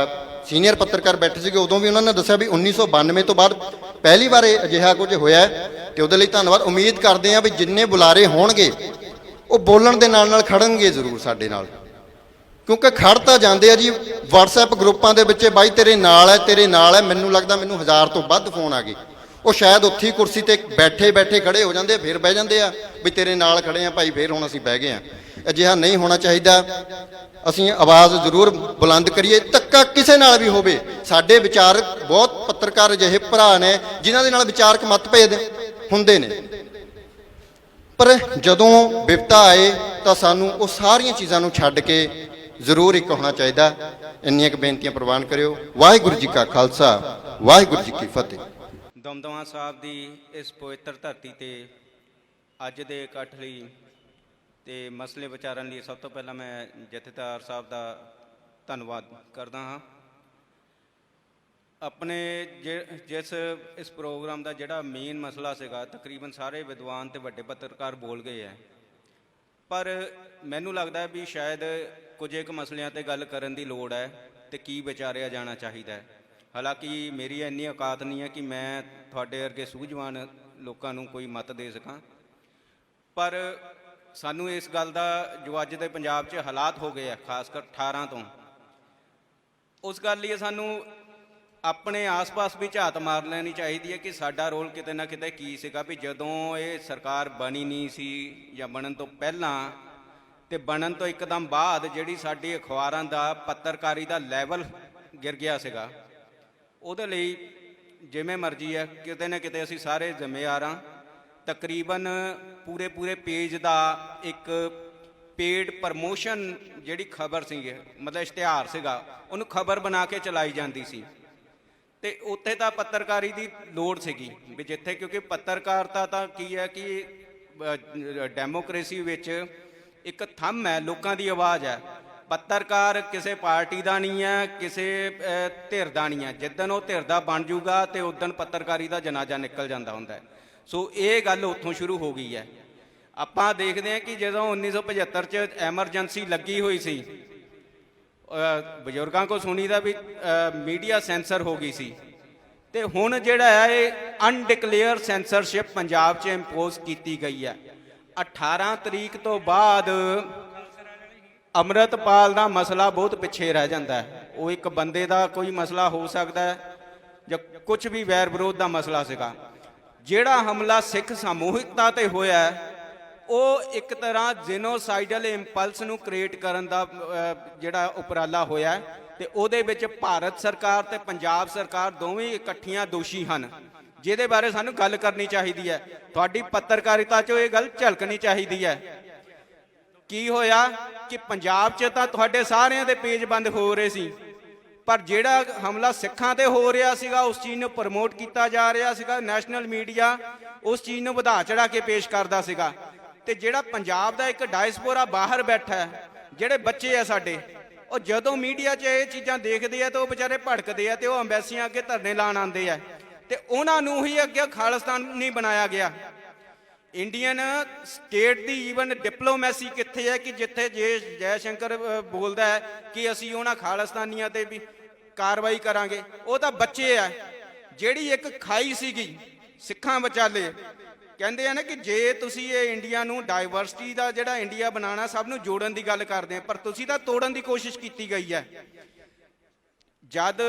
ਸੀਨੀਅਰ ਪੱਤਰਕਾਰ ਬੈਠੇ ਸੀਗੇ, ਉਦੋਂ ਵੀ ਉਹਨਾਂ ਨੇ ਦੱਸਿਆ ਵੀ 1992 ਤੋਂ ਬਾਅਦ ਪਹਿਲੀ ਵਾਰ ਇਹ ਅਜਿਹਾ ਕੁਝ ਹੋਇਆ, ਤੇ ਉਹਦੇ ਲਈ ਧੰਨਵਾਦ। ਉਮੀਦ ਕਰਦੇ ਹਾਂ ਵੀ ਜਿੰਨੇ ਬੁਲਾਰੇ ਹੋਣਗੇ ਉਹ ਬੋਲਣ ਦੇ ਨਾਲ ਨਾਲ ਖੜਨਗੇ ਜ਼ਰੂਰ ਸਾਡੇ ਨਾਲ, ਕਿਉਂਕਿ ਖੜ ਤਾਂ ਜਾਂਦੇ ਆ ਜੀ WhatsApp ਗਰੁੱਪਾਂ ਦੇ ਵਿੱਚ, ਬਾਈ ਤੇਰੇ ਨਾਲ ਹੈ, ਤੇਰੇ ਨਾਲ ਹੈ। ਮੈਨੂੰ ਲੱਗਦਾ ਮੈਨੂੰ 1000 ਤੋਂ ਵੱਧ ਫੋਨ ਆ ਗਏ, ਉਹ ਸ਼ਾਇਦ ਉੱਥੇ ਹੀ ਕੁਰਸੀ ਤੇ ਬੈਠੇ ਬੈਠੇ ਖੜੇ ਹੋ ਜਾਂਦੇ, ਫਿਰ ਬਹਿ ਜਾਂਦੇ ਆ ਵੀ ਤੇਰੇ ਨਾਲ ਖੜੇ ਆ ਭਾਈ, ਫਿਰ ਹੁਣ ਅਸੀਂ ਬਹਿ ਗਏ ਆ। ਅਜਿਹਾ ਨਹੀਂ ਹੋਣਾ ਚਾਹੀਦਾ। ਅਸੀਂ ਆਵਾਜ਼ ਜ਼ਰੂਰ ਬੁਲੰਦ ਕਰੀਏ, ਧੱਕਾ ਕਿਸੇ ਨਾਲ ਵੀ ਹੋਵੇ। ਸਾਡੇ ਵਿਚਾਰ ਬਹੁਤ ਪੱਤਰਕਾਰ ਅਜਿਹੇ ਭਰਾ ਨੇ ਜਿਨ੍ਹਾਂ ਦੇ ਨਾਲ ਵਿਚਾਰਕ ਮਤਭੇਦ ਹੁੰਦੇ ਨੇ, ਪਰ ਜਦੋਂ ਵਿਪਤਾ ਆਏ ਤਾਂ ਸਾਨੂੰ ਉਹ ਸਾਰੀਆਂ ਚੀਜ਼ਾਂ ਨੂੰ ਛੱਡ ਕੇ ਜ਼ਰੂਰ ਇੱਕ ਹੋਣਾ ਚਾਹੀਦਾ। ਇੰਨੀਆਂ ਕੁ ਬੇਨਤੀਆਂ ਪ੍ਰਵਾਨ ਕਰਿਓ। ਵਾਹਿਗੁਰੂ ਜੀ ਕਾ ਖਾਲਸਾ, ਵਾਹਿਗੁਰੂ ਜੀ ਕੀ ਫਤਿਹ। ਦਮਦਮਾ ਸਾਹਿਬ ਦੀ ਇਸ ਪਵਿੱਤਰ ਧਰਤੀ ਤੇ ਅੱਜ ਦੇ ਇਕੱਠ ਲਈ ਤੇ ਮਸਲੇ ਵਿਚਾਰਨ ਲਈ ਸਭ ਤੋਂ ਪਹਿਲਾਂ ਮੈਂ ਜਥੇਦਾਰ ਸਾਹਿਬ ਦਾ ਧੰਨਵਾਦ ਕਰਦਾ ਹਾਂ। ਆਪਣੇ ਜਿਸ ਇਸ ਪ੍ਰੋਗਰਾਮ ਦਾ ਜਿਹੜਾ ਮੇਨ ਮਸਲਾ ਸੀਗਾ, ਤਕਰੀਬਨ ਸਾਰੇ ਵਿਦਵਾਨ ਤੇ ਵੱਡੇ ਪੱਤਰਕਾਰ ਬੋਲ ਗਏ ਹੈ, ਪਰ ਮੈਨੂੰ ਲੱਗਦਾ ਵੀ ਸ਼ਾਇਦ ਕੁਝ ਇੱਕ ਮਸਲਿਆਂ ਤੇ ਗੱਲ ਕਰਨ ਦੀ ਲੋੜ ਹੈ ਤੇ ਕੀ ਵਿਚਾਰਿਆ ਜਾਣਾ ਚਾਹੀਦਾ ਹੈ। ਹਾਲਾਂਕਿ ਮੇਰੀ ਇੰਨੀ ਔਕਾਤ ਨਹੀਂ ਹੈ ਕਿ ਮੈਂ ਤੁਹਾਡੇ ਵਰਗੇ ਸੂਝਵਾਨ ਲੋਕਾਂ ਨੂੰ ਕੋਈ ਮਤ ਦੇ ਸਕਾਂ, ਪਰ ਸਾਨੂੰ ਇਸ ਗੱਲ ਦਾ ਜੋ ਅੱਜ ਦੇ ਪੰਜਾਬ 'ਚ ਹਾਲਾਤ ਹੋ ਗਏ ਆ, ਖਾਸ ਕਰ 18 ਤੋਂ, ਉਸ ਗੱਲ ਲਈ ਸਾਨੂੰ ਆਪਣੇ ਆਸ-ਪਾਸ ਵੀ ਝਾਤ ਮਾਰ ਲੈਣੀ ਚਾਹੀਦੀ ਹੈ ਕਿ ਸਾਡਾ ਰੋਲ ਕਿਤੇ ਨਾ ਕਿਤੇ ਕੀ ਸੀਗਾ। ਵੀ ਜਦੋਂ ਇਹ ਸਰਕਾਰ ਬਣੀ ਨਹੀਂ ਸੀ ਜਾਂ ਬਣਨ ਤੋਂ ਪਹਿਲਾਂ ਤੇ ਬਣਨ ਤੋਂ ਇੱਕਦਮ ਬਾਅਦ ਜਿਹੜੀ ਸਾਡੀ ਅਖਬਾਰਾਂ ਦਾ ਪੱਤਰਕਾਰੀ ਦਾ ਲੈਵਲ ਗਿਰ ਗਿਆ ਸੀਗਾ, ਉਹਦੇ ਲਈ ਜਿਵੇਂ ਮਰਜ਼ੀ ਹੈ ਕਿਤੇ ਨਾ ਕਿਤੇ ਅਸੀਂ ਸਾਰੇ ਜ਼ਿੰਮੇਵਾਰ ਹਾਂ। ਤਕਰੀਬਨ ਪੂਰੇ ਪੇਜ ਦਾ ਇੱਕ ਪੇਡ ਪ੍ਰਮੋਸ਼ਨ ਜਿਹੜੀ ਖਬਰ ਸੀ, ਮਤਲਬ ਇਸ਼ਤਿਹਾਰ ਸੀਗਾ, ਉਹਨੂੰ ਖਬਰ ਬਣਾ ਕੇ ਚਲਾਈ ਜਾਂਦੀ ਸੀ, ਤੇ ਉੱਥੇ ਤਾਂ ਪੱਤਰਕਾਰੀ ਦੀ ਲੋੜ ਸੀਗੀ ਵੀ ਜਿੱਥੇ, ਕਿਉਂਕਿ ਪੱਤਰਕਾਰਤਾ ਤਾਂ ਕੀ ਹੈ ਕਿ ਡੈਮੋਕ੍ਰੇਸੀ ਵਿੱਚ ਇੱਕ ਥੰਮ ਹੈ, ਲੋਕਾਂ ਦੀ ਆਵਾਜ਼ ਹੈ। ਪੱਤਰਕਾਰ ਕਿਸੇ ਪਾਰਟੀ ਦਾ ਨਹੀਂ ਹੈ, ਕਿਸੇ ਧਿਰ ਦਾ ਨਹੀਂ ਹੈ। ਜਿੱਦਣ ਉਹ ਧਿਰ ਦਾ ਬਣ ਜੂਗਾ ਤੇ ਉਦਣ ਪੱਤਰਕਾਰੀ ਦਾ ਜਨਾਜ਼ਾ ਨਿਕਲ ਜਾਂਦਾ ਹੁੰਦਾ ਹੈ। ਸੋ ਇਹ ਗੱਲ ਉੱਥੋਂ ਸ਼ੁਰੂ ਹੋ ਗਈ ਹੈ। ਆਪਾਂ ਦੇਖਦੇ ਹਾਂ ਕਿ ਜਦੋਂ 1975 'ਚ ਐਮਰਜੈਂਸੀ ਲੱਗੀ ਹੋਈ ਸੀ, ਬਜ਼ੁਰਗਾਂ ਕੋ ਸੁਣੀਦਾ ਵੀ ਮੀਡੀਆ ਸੈਂਸਰ ਹੋ ਗਈ ਸੀ, ਤੇ ਹੁਣ ਜਿਹੜਾ ਹੈ ਇਹ ਅਨਡਿਕਲੇਅਰ ਸੈਂਸਰਸ਼ਿਪ ਪੰਜਾਬ 'ਚ ਇੰਪੋਜ਼ ਕੀਤੀ ਗਈ ਹੈ। 18 ਤਰੀਕ ਤੋਂ ਬਾਅਦ ਅੰਮ੍ਰਿਤਪਾਲ ਦਾ ਮਸਲਾ ਬਹੁਤ ਪਿੱਛੇ ਰਹਿ ਜਾਂਦਾ ਹੈ। ਉਹ ਇੱਕ ਬੰਦੇ ਦਾ ਕੋਈ ਮਸਲਾ ਹੋ ਸਕਦਾ ਹੈ ਜਾਂ ਕੁਝ ਵੀ ਵੈਰ ਵਿਰੋਧ ਦਾ ਮਸਲਾ ਸੀਗਾ। ਜਿਹੜਾ ਹਮਲਾ ਸਿੱਖ ਸਮੂਹਿਕਤਾ ਤੇ ਹੋਇਆ, ਉਹ ਇੱਕ ਤਰ੍ਹਾਂ ਜੈਨੋਸਾਈਡਲ ਇੰਪਲਸ ਨੂੰ ਕ੍ਰੀਏਟ ਕਰਨ ਦਾ ਜਿਹੜਾ ਉਪਰਾਲਾ ਹੋਇਆ, ਤੇ ਉਹਦੇ ਵਿੱਚ ਭਾਰਤ ਸਰਕਾਰ ਤੇ ਪੰਜਾਬ ਸਰਕਾਰ ਦੋਵੇਂ ਇਕੱਠੀਆਂ ਦੋਸ਼ੀ ਹਨ, ਜਿਹਦੇ ਬਾਰੇ ਸਾਨੂੰ ਗੱਲ ਕਰਨੀ ਚਾਹੀਦੀ ਹੈ। ਤੁਹਾਡੀ ਪੱਤਰਕਾਰਿਤਾ 'ਚੋਂ ਇਹ ਗੱਲ ਝਲਕਣੀ ਚਾਹੀਦੀ ਹੈ। ਕੀ ਹੋਇਆ ਕਿ ਪੰਜਾਬ 'ਚ ਤਾਂ ਤੁਹਾਡੇ ਸਾਰਿਆਂ ਦੇ ਪੇਜ ਬੰਦ ਹੋ ਰਹੇ ਸੀ, ਪਰ ਜਿਹੜਾ ਹਮਲਾ ਸਿੱਖਾਂ ਤੇ ਹੋ ਰਿਹਾ ਸੀਗਾ ਉਸ ਚੀਜ਼ ਨੂੰ ਪ੍ਰਮੋਟ ਕੀਤਾ ਜਾ ਰਿਹਾ ਸੀਗਾ। ਨੈਸ਼ਨਲ ਮੀਡੀਆ ਉਸ ਚੀਜ਼ ਨੂੰ ਵਧਾ ਚੜਾ ਕੇ ਪੇਸ਼ ਕਰਦਾ ਸੀਗਾ, ਤੇ ਜਿਹੜਾ ਪੰਜਾਬ ਦਾ ਇੱਕ ਡਾਇਸਪੋਰਾ ਬਾਹਰ ਬੈਠਾ ਹੈ, ਜਿਹੜੇ ਬੱਚੇ ਆ ਸਾਡੇ, ਉਹ ਜਦੋਂ ਮੀਡੀਆ 'ਚ ਇਹ ਚੀਜ਼ਾਂ ਦੇਖਦੇ ਆ ਤਾਂ ਉਹ ਵਿਚਾਰੇ ਭੜਕਦੇ ਆ, ਤੇ ਉਹ ਅੰਬੈਸੀਆਂ ਅੱਗੇ ਧਰਨੇ ਲਾਉਣ ਆਉਂਦੇ ਆ, ਤੇ ਉਹਨਾਂ ਨੂੰ ਹੀ ਅੱਗੇ ਖਾਲਿਸਤਾਨ ਨਹੀਂ ਬਣਾਇਆ ਗਿਆ। ਇੰਡੀਅਨ ਸਟੇਟ ਦੀ ਈਵਨ ਡਿਪਲੋਮੈਸੀ ਕਿੱਥੇ ਹੈ ਕਿ ਜਿੱਥੇ ਜੈ ਸ਼ੰਕਰ ਬੋਲਦਾ ਹੈ ਕਿ ਅਸੀਂ ਉਹਨਾਂ ਖਾਲਿਸਤਾਨੀਆਂ ਤੇ ਵੀ ਕਾਰਵਾਈ ਕਰਾਂਗੇ, ਉਹ ਤਾਂ ਬੱਚੇ ਆ। ਜਿਹੜੀ ਇੱਕ ਖਾਈ ਸੀਗੀ ਸਿੱਖਾਂ ਵਿਚਾਲੇ, ਕਹਿੰਦੇ ਆ ਨਾ ਕਿ ਜੇ ਤੁਸੀਂ ਇਹ ਇੰਡੀਆ ਨੂੰ ਡਾਈਵਰਸਿਟੀ ਦਾ ਜਿਹੜਾ ਇੰਡੀਆ ਬਣਾਉਣਾ, ਸਭ ਨੂੰ ਜੋੜਨ ਦੀ ਗੱਲ ਕਰਦੇ ਆ, ਪਰ ਤੁਸੀਂ ਤਾਂ ਤੋੜਨ ਦੀ ਕੋਸ਼ਿਸ਼ ਕੀਤੀ ਗਈ ਹੈ। ਜਦ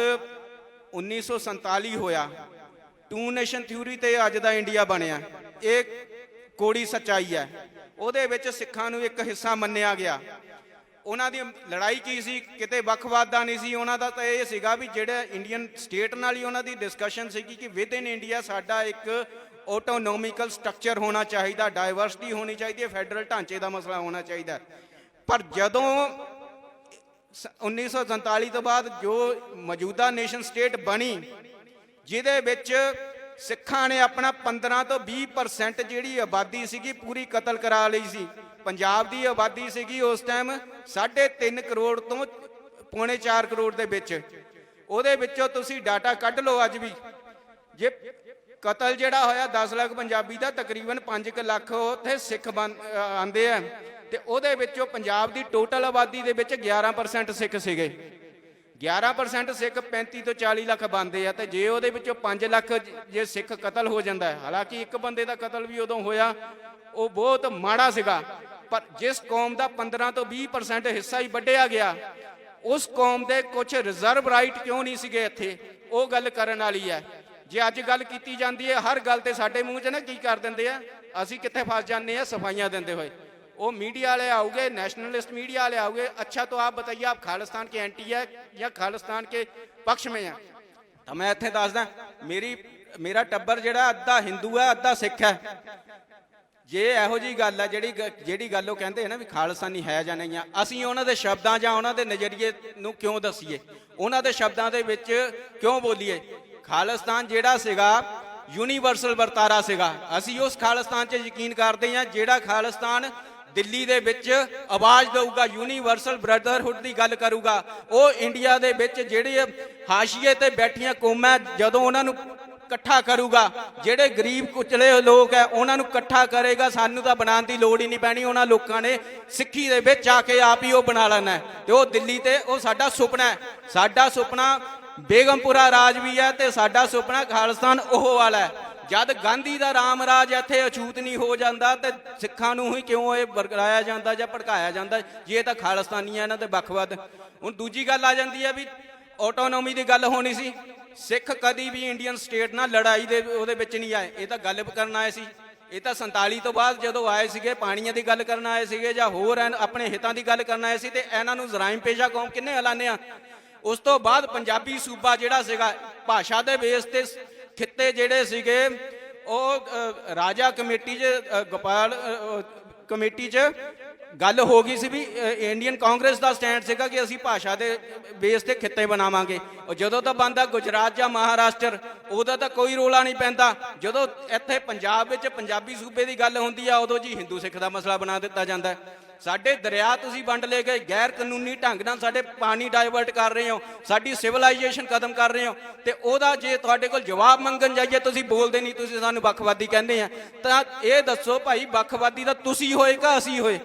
1947 ਹੋਇਆ, 2 ਨੇਸ਼ਨ ਥਿਊਰੀ ਤੇ ਅੱਜ ਦਾ ਇੰਡੀਆ ਬਣਿਆ, ਇਹ ਕੋੜੀ ਸੱਚਾਈ ਹੈ। ਉਹਦੇ ਵਿੱਚ ਸਿੱਖਾਂ ਨੂੰ ਇੱਕ ਹਿੱਸਾ ਮੰਨਿਆ ਗਿਆ। ਉਹਨਾਂ ਦੀ ਲੜਾਈ ਕੀ ਸੀ? ਕਿਤੇ ਵੱਖਵਾਦ ਦਾ ਨਹੀਂ ਸੀ, ਉਹਨਾਂ ਦਾ ਤਾਂ ਇਹ ਸੀਗਾ ਵੀ ਜਿਹੜਾ ਇੰਡੀਅਨ ਸਟੇਟ ਨਾਲ ਹੀ ਉਹਨਾਂ ਦੀ ਡਿਸਕਸ਼ਨ ਸੀਗੀ ਕਿ ਵਿਦ ਇਨ ਇੰਡੀਆ ਸਾਡਾ ਇੱਕ ਆਟੋਨੋਮਿਕਲ ਸਟਰਕਚਰ ਹੋਣਾ ਚਾਹੀਦਾ, ਡਾਈਵਰਸਿਟੀ ਹੋਣੀ ਚਾਹੀਦੀ ਹੈ, ਫੈਡਰਲ ਢਾਂਚੇ ਦਾ ਮਸਲਾ ਹੋਣਾ ਚਾਹੀਦਾ। ਪਰ ਜਦੋਂ 1947 ਤੋਂ ਬਾਅਦ ਜੋ ਮੌਜੂਦਾ ਨੇਸ਼ਨ ਸਟੇਟ ਬਣੀ, ਜਿਹਦੇ ਵਿੱਚ ਸਿੱਖਾਂ ਨੇ ਆਪਣਾ 15 ਤੋਂ 20% ਜਿਹੜੀ ਆਬਾਦੀ ਸੀਗੀ ਪੂਰੀ ਕਤਲ ਕਰਾ ਲਈ ਸੀ, ਪੰਜਾਬ ਦੀ ਆਬਾਦੀ ਸੀਗੀ ਉਸ ਟਾਈਮ 3.5 ਕਰੋੜ ਤੋਂ ਪੌਣੇ 4 ਕਰੋੜ ਦੇ ਵਿੱਚ। ਉਹਦੇ ਵਿੱਚੋਂ ਤੁਸੀਂ ਡਾਟਾ ਕੱਢ ਲਓ ਅੱਜ ਵੀ, ਜੇ ਕਤਲ ਜਿਹੜਾ ਹੋਇਆ 10 ਲੱਖ ਪੰਜਾਬੀ ਦਾ, ਤਕਰੀਬਨ 5 ਲੱਖ ਉੱਥੇ ਸਿੱਖ ਆਂਦੇ ਆ, ਤੇ ਉਹਦੇ ਵਿੱਚੋਂ ਪੰਜਾਬ ਦੀ ਟੋਟਲ ਆਬਾਦੀ ਦੇ ਵਿੱਚ 11% ਸਿੱਖ ਸੀਗੇ। 11% ਸਿੱਖ 35 ਤੋਂ 40 ਲੱਖ ਬਣਦੇ ਆ, ਤੇ ਜੇ ਉਹਦੇ ਵਿੱਚੋਂ 5 ਲੱਖ ਜੇ ਸਿੱਖ ਕਤਲ ਹੋ ਜਾਂਦਾ ਹੈ, ਹਾਲਾਂਕਿ ਇੱਕ ਬੰਦੇ ਦਾ ਕਤਲ ਵੀ ਉਦੋਂ ਹੋਇਆ, ਉਹ ਬਹੁਤ ਮਾੜਾ ਸੀਗਾ, ਪਰ ਜਿਸ ਕੌਮ ਦਾ 15 ਤੋਂ 20% ਹਿੱਸਾ ਹੀ ਵੱਢਿਆ ਗਿਆ, ਉਸ ਕੌਮ ਦੇ ਕੁਝ ਰਿਜ਼ਰਵ ਰਾਈਟ ਕਿਉਂ ਨਹੀਂ ਸੀਗੇ ਇੱਥੇ, ਉਹ ਗੱਲ ਕਰਨ ਵਾਲੀ ਹੈ। ਜੇ ਅੱਜ ਗੱਲ ਕੀਤੀ ਜਾਂਦੀ ਹੈ ਹਰ ਗੱਲ ਤੇ ਸਾਡੇ ਮੂੰਹ 'ਚ ਨਾ ਕੀ ਕਰ ਦਿੰਦੇ ਆ, ਅਸੀਂ ਕਿੱਥੇ ਫਸ ਜਾਂਦੇ ਆ ਸਫਾਈਆਂ ਦਿੰਦੇ ਹੋਏ। वो मीडिया वाले आओगे, नेशनलिस्ट मीडिया वाले आओगे, अच्छा तो आप बताइए आप खालिस्तान के एंटी है या खालिस्तान के पक्ष में है? तो मैं इत्थे दसदा, मेरा टब्बर जिहड़ा अद्धा हिंदू है अद्धा सिख है। जे इहो जी गल है ਜਿਹੜੀ ਗੱਲ ਉਹ ਕਹਿੰਦੇ ਨਾ ਵੀ ਖਾਲਿਸਤਾਨੀ ਹੈ ਜਾਂ ਨਹੀਂ ਆ, ਅਸੀਂ ਉਹਨਾਂ ਦੇ ਸ਼ਬਦਾਂ ਜਾਂ ਉਹਨਾਂ ਦੇ ਨਜ਼ਰੀਏ ਨੂੰ ਕਿਉਂ ਦਸੀਏ, ਉਹਨਾਂ ਦੇ ਸ਼ਬਦਾਂ ਦੇ ਵਿੱਚ ਕਿਉਂ ਬੋਲੀਏ? ਖਾਲਿਸਤਾਨ ਜਿਹੜਾ ਸੀਗਾ ਯੂਨੀਵਰਸਲ ਵਰਤਾਰਾ ਸੀਗਾ, ਅਸੀਂ ਉਸ ਖਾਲਿਸਤਾਨ 'ਚ ਯਕੀਨ ਕਰਦੇ ਹਾਂ ਜਿਹੜਾ ਖਾਲਿਸਤਾਨ ਦਿੱਲੀ ਦੇ ਵਿੱਚ ਆਵਾਜ਼ ਦੇਊਗਾ, ਯੂਨੀਵਰਸਲ ਬ੍ਰਦਰਹੁੱਡ ਦੀ ਗੱਲ ਕਰੂਗਾ। ਉਹ ਇੰਡੀਆ ਦੇ ਵਿੱਚ ਜਿਹੜੇ ਹਾਸ਼ੀਏ ਤੇ ਬੈਠੀਆਂ ਕੌਮਾਂ ਜਦੋਂ ਉਹਨਾਂ ਨੂੰ ਇਕੱਠਾ ਕਰੂਗਾ, ਜਿਹੜੇ ਗਰੀਬ ਕੁਚਲੇ ਲੋਕ ਹੈ ਉਹਨਾਂ ਨੂੰ ਇਕੱਠਾ ਕਰੇਗਾ। ਸਾਨੂੰ ਤਾਂ ਬਣਾਉਣ ਦੀ ਲੋੜ ਹੀ ਨਹੀਂ ਪੈਣੀ, ਉਹਨਾਂ ਲੋਕਾਂ ਨੇ ਸਿੱਖੀ ਦੇ ਵਿੱਚ ਆ ਕੇ ਆਪ ਹੀ ਉਹ ਬਣਾ ਲੈਣਾ। ਤੇ ਉਹ ਦਿੱਲੀ ਤੇ ਉਹ ਸਾਡਾ ਸੁਪਨਾ ਹੈ, ਸਾਡਾ ਸੁਪਨਾ ਬੇਗਮਪੁਰਾ ਰਾਜ ਵੀ ਹੈ ਤੇ ਸਾਡਾ ਸੁਪਨਾ ਖਾਲਿਸਤਾਨ ਉਹ ਵਾਲਾ ਹੈ। ਜਦ ਗਾਂਧੀ ਦਾ ਰਾਮ ਰਾਜ ਇੱਥੇ ਅਛੂਤ ਨਹੀਂ ਹੋ ਜਾਂਦਾ ਤੇ ਸਿੱਖਾਂ ਨੂੰ ਹੀ ਕਿਉਂ ਇਹ ਵਰਗਾਇਆ ਜਾਂਦਾ ਜਾਂ ਭੜਕਾਇਆ ਜਾਂਦਾ, ਜੇ ਇਹ ਤਾਂ ਖਾਲਿਸਤਾਨੀ ਹੈ ਇਹਨਾਂ ਤੇ ਵੱਖਵਾਦ। ਹੁਣ ਦੂਜੀ ਗੱਲ ਆ ਜਾਂਦੀ ਹੈ ਵੀ ਆਟੋਨੋਮੀ ਦੀ ਗੱਲ ਹੋਣੀ ਸੀ, ਸਿੱਖ ਕਦੀ ਵੀ ਇੰਡੀਅਨ ਸਟੇਟ ਨਾਲ ਲੜਾਈ ਦੇ ਉਹਦੇ ਵਿੱਚ ਨਹੀਂ ਆਏ, ਇਹ ਤਾਂ ਗੱਲ ਕਰਨ ਆਏ ਸੀ। ਇਹ ਤਾਂ 47 ਤੋਂ ਬਾਅਦ ਜਦੋਂ ਆਏ ਸੀਗੇ ਪਾਣੀਆਂ ਦੀ ਗੱਲ ਕਰਨ ਆਏ ਸੀਗੇ ਜਾਂ ਹੋਰ ਆਪਣੇ ਹਿੱਤਾਂ ਦੀ ਗੱਲ ਕਰਨ ਆਏ ਸੀ, ਤੇ ਇਹਨਾਂ ਨੂੰ ਜਰਾਇਮ ਪੇਸ਼ਾ ਕੌਮ ਕਿੰਨੇ ਐਲਾਨੇ ਆ? ਉਸ ਤੋਂ ਬਾਅਦ ਪੰਜਾਬੀ ਸੂਬਾ ਜਿਹੜਾ ਸੀਗਾ ਭਾਸ਼ਾ ਦੇ ਬੇਸ ਤੇ ਖਿੱਤੇ ਜਿਹੜੇ ਸੀਗੇ ਉਹ ਰਾਜਾ ਕਮੇਟੀ 'ਚ ਗੋਪਾਲ ਕਮੇਟੀ 'ਚ ਗੱਲ ਹੋ ਗਈ ਸੀ ਵੀ ਇੰਡੀਅਨ ਕਾਂਗਰਸ ਦਾ ਸਟੈਂਡ ਸੀਗਾ ਕਿ ਅਸੀਂ ਭਾਸ਼ਾ ਦੇ ਬੇਸ ਤੇ ਖਿੱਤੇ ਬਣਾਵਾਂਗੇ। ਉਹ ਜਦੋਂ ਤਾਂ ਬਣਦਾ ਗੁਜਰਾਤ ਜਾਂ ਮਹਾਰਾਸ਼ਟਰ, ਉਹਦਾ ਤਾਂ ਕੋਈ ਰੋਲਾ ਨਹੀਂ ਪੈਂਦਾ। ਜਦੋਂ ਇੱਥੇ ਪੰਜਾਬ ਵਿੱਚ ਪੰਜਾਬੀ ਸੂਬੇ ਦੀ ਗੱਲ ਹੁੰਦੀ ਆ ਉਦੋਂ ਜੀ ਹਿੰਦੂ ਸਿੱਖ ਦਾ ਮਸਲਾ ਬਣਾ ਦਿੱਤਾ ਜਾਂਦਾ। ਸਾਡੇ ਦਰਿਆ ਤੁਸੀਂ ਵੰਡ ਲੈ ਗਏ, ਗੈਰ ਕਾਨੂੰਨੀ ਢੰਗ ਨਾਲ ਸਾਡੇ ਪਾਣੀ ਡਾਇਵਰਟ ਕਰ ਰਹੇ ਹੋ, ਸਾਡੀ ਸਿਵਲਾਈਜੇਸ਼ਨ ਖਤਮ ਕਰ ਰਹੇ ਹੋ, ਤੇ ਉਹਦਾ ਜੇ ਤੁਹਾਡੇ ਕੋਲ ਜਵਾਬ ਮੰਗਣ ਜਾਈਏ ਤੁਸੀਂ ਬੋਲਦੇ ਨਹੀਂ, ਤੁਸੀਂ ਸਾਨੂੰ ਵੱਖਵਾਦੀ ਕਹਿੰਦੇ ਆ। ਤਾਂ ਇਹ ਦੱਸੋ ਭਾਈ ਵੱਖਵਾਦੀ ਤਾਂ ਤੁਸੀਂ ਹੋਏ ਕਿ ਅਸੀਂ ਹੋਏ?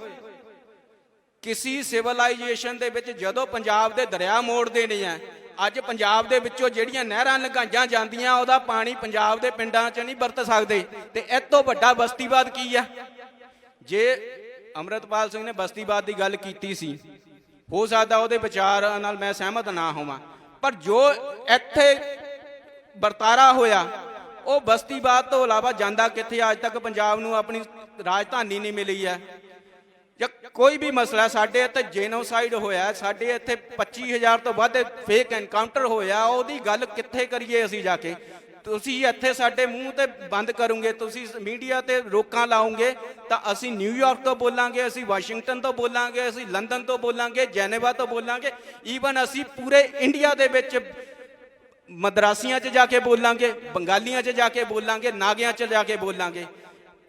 ਕਿਸੇ ਸਿਵਲਾਈਜੇਸ਼ਨ ਦੇ ਵਿੱਚ ਜਦੋਂ ਪੰਜਾਬ ਦੇ ਦਰਿਆ ਮੋੜਦੇ ਨੇ ਆ, ਅੱਜ ਪੰਜਾਬ ਦੇ ਵਿੱਚੋਂ ਜਿਹੜੀਆਂ ਨਹਿਰਾਂ ਲੰਘਾਈਆਂ ਜਾਂਦੀਆਂ ਉਹਦਾ ਪਾਣੀ ਪੰਜਾਬ ਦੇ ਪਿੰਡਾਂ 'ਚ ਨਹੀਂ ਵਰਤ ਸਕਦੇ, ਤੇ ਇਹ ਤੋਂ ਵੱਡਾ ਬਸਤੀਵਾਦ ਕੀ ਆ? ਜੇ ਅੰਮ੍ਰਿਤਪਾਲ ਸਿੰਘ ਨੇ ਬਸਤੀਵਾਦ ਦੀ ਗੱਲ ਕੀਤੀ ਸੀ, ਹੋ ਸਕਦਾ ਉਹਦੇ ਵਿਚਾਰਾਂ ਨਾਲ ਮੈਂ ਸਹਿਮਤ ਨਾ ਹੋਵਾਂ, ਪਰ ਜੋ ਇੱਥੇ ਵਰਤਾਰਾ ਹੋਇਆ ਉਹ ਬਸਤੀਵਾਦ ਤੋਂ ਇਲਾਵਾ ਜਾਂਦਾ ਕਿੱਥੇ? ਅੱਜ ਤੱਕ ਪੰਜਾਬ ਨੂੰ ਆਪਣੀ ਰਾਜਧਾਨੀ ਨਹੀਂ ਮਿਲੀ ਹੈ ਜਾਂ ਕੋਈ ਵੀ ਮਸਲਾ। ਸਾਡੇ ਇੱਥੇ ਜੈਨੋਸਾਈਡ ਹੋਇਆ, ਸਾਡੇ ਇੱਥੇ 25,000 ਤੋਂ ਵੱਧ ਫੇਕ ਐਨਕਾਊਂਟਰ ਹੋਇਆ, ਉਹਦੀ ਗੱਲ ਕਿੱਥੇ ਕਰੀਏ ਅਸੀਂ ਜਾ ਕੇ? ਤੁਸੀਂ ਇੱਥੇ ਸਾਡੇ ਮੂੰਹ ਤੇ ਬੰਦ ਕਰੋਗੇ, ਤੁਸੀਂ ਮੀਡੀਆ ਤੇ ਰੋਕਾਂ ਲਾਓਗੇ ਤਾਂ ਅਸੀਂ ਨਿਊਯਾਰਕ ਤੋਂ ਬੋਲਾਂਗੇ, ਅਸੀਂ ਵਾਸ਼ਿੰਗਟਨ ਤੋਂ ਬੋਲਾਂਗੇ, ਅਸੀਂ ਲੰਡਨ ਤੋਂ ਬੋਲਾਂਗੇ, ਜੈਨੇਵਾ ਤੋਂ ਬੋਲਾਂਗੇ, ਈਵਨ ਅਸੀਂ ਪੂਰੇ ਇੰਡੀਆ ਦੇ ਵਿੱਚ ਮਦਰਾਸੀਆਂ 'ਚ ਜਾ ਕੇ ਬੋਲਾਂਗੇ, ਬੰਗਾਲੀਆਂ 'ਚ ਜਾ ਕੇ ਬੋਲਾਂਗੇ, ਨਾਗਿਆਂ 'ਚ ਜਾ ਕੇ ਬੋਲਾਂਗੇ।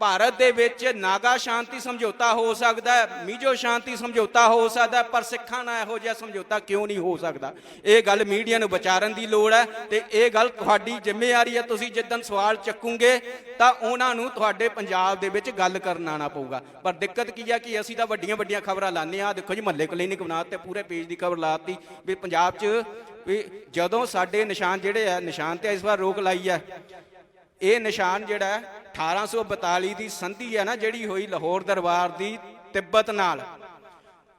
ਭਾਰਤ ਦੇ ਵਿੱਚ ਨਾਗਾ ਸ਼ਾਂਤੀ ਸਮਝੌਤਾ ਹੋ ਸਕਦਾ ਹੈ, ਮੀਜੋ ਸ਼ਾਂਤੀ ਸਮਝੌਤਾ ਹੋ ਸਕਦਾ, ਪਰ ਸਿੱਖਾਂ ਨਾਲ ਇਹੋ ਜਿਹਾ ਸਮਝੌਤਾ ਕਿਉਂ ਨਹੀਂ ਹੋ ਸਕਦਾ? ਇਹ ਗੱਲ ਮੀਡੀਆ ਨੂੰ ਵਿਚਾਰਨ ਦੀ ਲੋੜ ਹੈ, ਤੇ ਇਹ ਗੱਲ ਤੁਹਾਡੀ ਜ਼ਿੰਮੇਵਾਰੀ ਹੈ। ਤੁਸੀਂ ਜਿੱਦਣ ਸਵਾਲ ਚੱਕੋਗੇ ਤਾਂ ਉਹਨਾਂ ਨੂੰ ਤੁਹਾਡੇ ਪੰਜਾਬ ਦੇ ਵਿੱਚ ਗੱਲ ਕਰਨ ਆਉਣਾ ਪਊਗਾ। ਪਰ ਦਿੱਕਤ ਕੀ ਹੈ ਕਿ ਅਸੀਂ ਤਾਂ ਵੱਡੀਆਂ ਵੱਡੀਆਂ ਖਬਰਾਂ ਲਾਉਂਦੇ ਹਾਂ। ਦੇਖੋ ਜੀ, ਮਹੱਲੇ ਕਲੀਨਿਕ ਬਣਾ ਤੇ ਪੂਰੇ ਪੇਜ ਦੀ ਖਬਰ ਲਾਤੀ ਵੀ ਪੰਜਾਬ 'ਚ ਵੀ ਜਦੋਂ ਸਾਡੇ ਨਿਸ਼ਾਨ ਜਿਹੜੇ ਆ, ਨਿਸ਼ਾਨ ਤੇ ਇਸ ਵਾਰ ਰੋਕ ਲਾਈ ਹੈ। ਇਹ ਨਿਸ਼ਾਨ ਜਿਹੜਾ 1842 ਦੀ ਸੰਧੀ ਹੈ ਨਾ ਜਿਹੜੀ ਹੋਈ ਲਾਹੌਰ ਦਰਬਾਰ ਦੀ ਤਿੱਬਤ ਨਾਲ,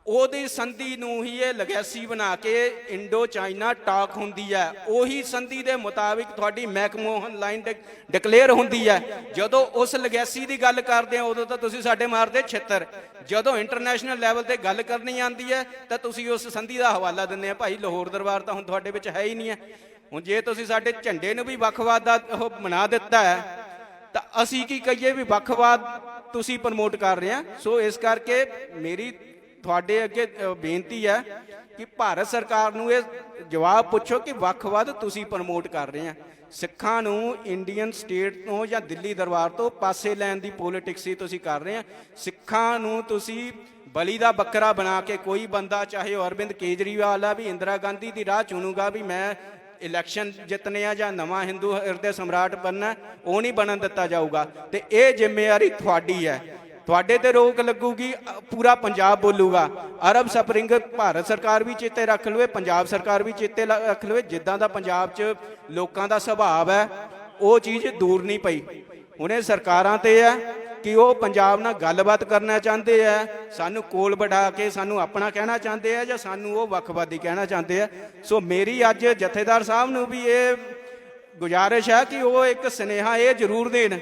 ਉਹਦੀ ਸੰਧੀ ਨੂੰ ਹੀ ਇਹ ਲੈਗੇਸੀ ਬਣਾ ਕੇ ਇੰਡੋ ਚਾਈਨਾ ਟਾਕ ਹੁੰਦੀ ਹੈ। ਉਹੀ ਸੰਧੀ ਦੇ ਮੁਤਾਬਿਕ ਤੁਹਾਡੀ ਮੈਕਮੋਹਨ ਲਾਈਨ ਡਿਕਲੇਅਰ ਹੁੰਦੀ ਹੈ। ਜਦੋਂ ਉਸ ਲੈਗੇਸੀ ਦੀ ਗੱਲ ਕਰਦੇ ਆ ਉਦੋਂ ਤਾਂ ਤੁਸੀਂ ਸਾਡੇ ਮਾਰਦੇ ਛਿੱਤਰ, ਜਦੋਂ ਇੰਟਰਨੈਸ਼ਨਲ ਲੈਵਲ ਤੇ ਗੱਲ ਕਰਨੀ ਆਉਂਦੀ ਹੈ ਤਾਂ ਤੁਸੀਂ ਉਸ ਸੰਧੀ ਦਾ ਹਵਾਲਾ ਦਿੰਦੇ ਆ। ਭਾਈ ਲਾਹੌਰ ਦਰਬਾਰ ਤਾਂ ਹੁਣ ਤੁਹਾਡੇ ਵਿੱਚ ਹੈ ਹੀ ਨਹੀਂ ਹੈ। ਹੁਣ ਜੇ ਤੁਸੀਂ ਸਾਡੇ ਝੰਡੇ ਨੂੰ ਵੀ ਵੱਖਵਾਦ ਦਾ ਉਹ ਬਣਾ ਦਿੱਤਾ ਹੈ ਤਾਂ ਅਸੀਂ ਕੀ ਕਹੀਏ ਵੀ ਵੱਖਵਾਦ ਤੁਸੀਂ ਪ੍ਰਮੋਟ ਕਰ ਰਹੇ ਆ। ਸੋ ਇਸ ਕਰਕੇ ਮੇਰੀ ਤੁਹਾਡੇ ਅੱਗੇ ਬੇਨਤੀ ਹੈ ਕਿ ਭਾਰਤ ਸਰਕਾਰ ਨੂੰ ਇਹ ਜਵਾਬ ਪੁੱਛੋ ਕਿ ਵੱਖਵਾਦ ਤੁਸੀਂ ਪ੍ਰਮੋਟ ਕਰ ਰਹੇ ਆ। ਸਿੱਖਾਂ ਨੂੰ ਇੰਡੀਅਨ ਸਟੇਟ ਤੋਂ ਜਾਂ ਦਿੱਲੀ ਦਰਬਾਰ ਤੋਂ ਪਾਸੇ ਲੈਣ ਦੀ ਪੋਲਿਟਿਕਸ ਹੀ ਤੁਸੀਂ ਕਰ ਰਹੇ ਆ। ਸਿੱਖਾਂ ਨੂੰ ਤੁਸੀਂ ਬਲੀ ਦਾ ਬੱਕਰਾ ਬਣਾ ਕੇ, ਕੋਈ ਬੰਦਾ ਚਾਹੇ ਉਹ ਅਰਵਿੰਦ ਕੇਜਰੀਵਾਲ ਆ ਵੀ ਇੰਦਰਾ ਗਾਂਧੀ ਦੀ ਰਾਹ ਚੁਣੂਗਾ ਵੀ ਮੈਂ ਇਲੈਕਸ਼ਨ ਜਿੱਤਨੇ ਆ ਜਾਂ ਨਵਾਂ ਹਿੰਦੂ ਹਿਰਦੇ ਸਮਰਾਟ ਬਣਨਾ, ਉਹ ਨਹੀਂ ਬਣਨ ਦਿੱਤਾ ਜਾਊਗਾ। ਤੇ ਇਹ ਜ਼ਿੰਮੇਵਾਰੀ ਤੁਹਾਡੀ ਹੈ। ਤੁਹਾਡੇ ਤੇ ਰੋਕ ਲੱਗੂਗੀ, ਪੂਰਾ ਪੰਜਾਬ ਬੋਲੂਗਾ। ਅਰਬ ਸਪਰਿੰਗ ਭਾਰਤ ਸਰਕਾਰ ਵੀ ਚੇਤੇ ਰੱਖ ਲਵੇ, ਪੰਜਾਬ ਸਰਕਾਰ ਵੀ ਚੇਤੇ ਰੱਖ ਲਵੇ। ਜਿੱਦਾਂ ਦਾ ਪੰਜਾਬ 'ਚ ਲੋਕਾਂ ਦਾ ਸੁਭਾਅ ਹੈ ਉਹ ਚੀਜ਼ ਦੂਰ ਨਹੀਂ ਪਈ। ਹੁਣ ਇਹ ਸਰਕਾਰਾਂ ਤੇ ਹੈ ਕਿ ਉਹ ਪੰਜਾਬ ਨਾਲ ਗੱਲਬਾਤ ਕਰਨਾ ਚਾਹੁੰਦੇ ਆ, ਸਾਨੂੰ ਕੋਲ ਬਿਠਾ ਕੇ ਸਾਨੂੰ ਆਪਣਾ ਕਹਿਣਾ ਚਾਹੁੰਦੇ ਆ, ਜਾਂ ਸਾਨੂੰ ਉਹ ਵੱਖਵਾਦੀ ਕਹਿਣਾ ਚਾਹੁੰਦੇ ਆ। ਸੋ ਮੇਰੀ ਅੱਜ ਜਥੇਦਾਰ ਸਾਹਿਬ ਨੂੰ ਵੀ ਇਹ ਗੁਜ਼ਾਰਿਸ਼ ਹੈ ਕਿ ਉਹ ਇੱਕ ਸੁਨੇਹਾ ਇਹ ਜ਼ਰੂਰ ਦੇਣ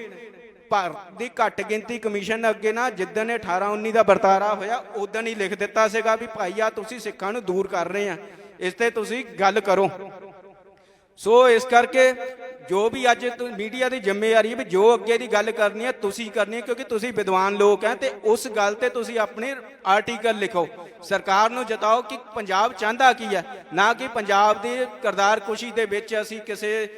ਭਾਰਤ ਦੀ ਘੱਟ ਗਿਣਤੀ ਕਮਿਸ਼ਨ ਅੱਗੇ ਨਾ, ਜਿੱਦਣ 18-19 ਦਾ ਵਰਤਾਰਾ ਹੋਇਆ ਉਦੋਂ ਹੀ ਲਿਖ ਦਿੱਤਾ ਸੀਗਾ ਵੀ ਭਾਈ ਆ ਤੁਸੀਂ ਸਿੱਖਾਂ ਨੂੰ ਦੂਰ ਕਰ ਰਹੇ ਆ, ਇਸ ਤੇ ਤੁਸੀਂ ਗੱਲ ਕਰੋ। ਸੋ ਇਸ ਕਰਕੇ ਜੋ ਵੀ ਅੱਜ ਮੀਡੀਆ ਦੀ ਜ਼ਿੰਮੇਵਾਰੀ ਹੈ ਵੀ ਜੋ ਅੱਗੇ ਦੀ ਗੱਲ ਕਰਨੀ ਹੈ ਤੁਸੀਂ ਕਰਨੀ ਹੈ, ਕਿਉਂਕਿ ਤੁਸੀਂ ਵਿਦਵਾਨ ਲੋਕ ਹੈ ਤੇ ਉਸ ਗੱਲ ਤੇ ਤੁਸੀਂ ਆਪਣੇ ਆਰਟੀਕਲ ਲਿਖੋ, ਸਰਕਾਰ ਨੂੰ ਜਤਾਓ ਕਿ ਪੰਜਾਬ ਚਾਹੁੰਦਾ ਕੀ ਹੈ, ਨਾ ਕਿ ਪੰਜਾਬ ਦੀ ਕਿਰਦਾਰ ਕੁਸ਼ੀ ਦੇ ਵਿੱਚ ਅਸੀਂ ਕਿਸੇ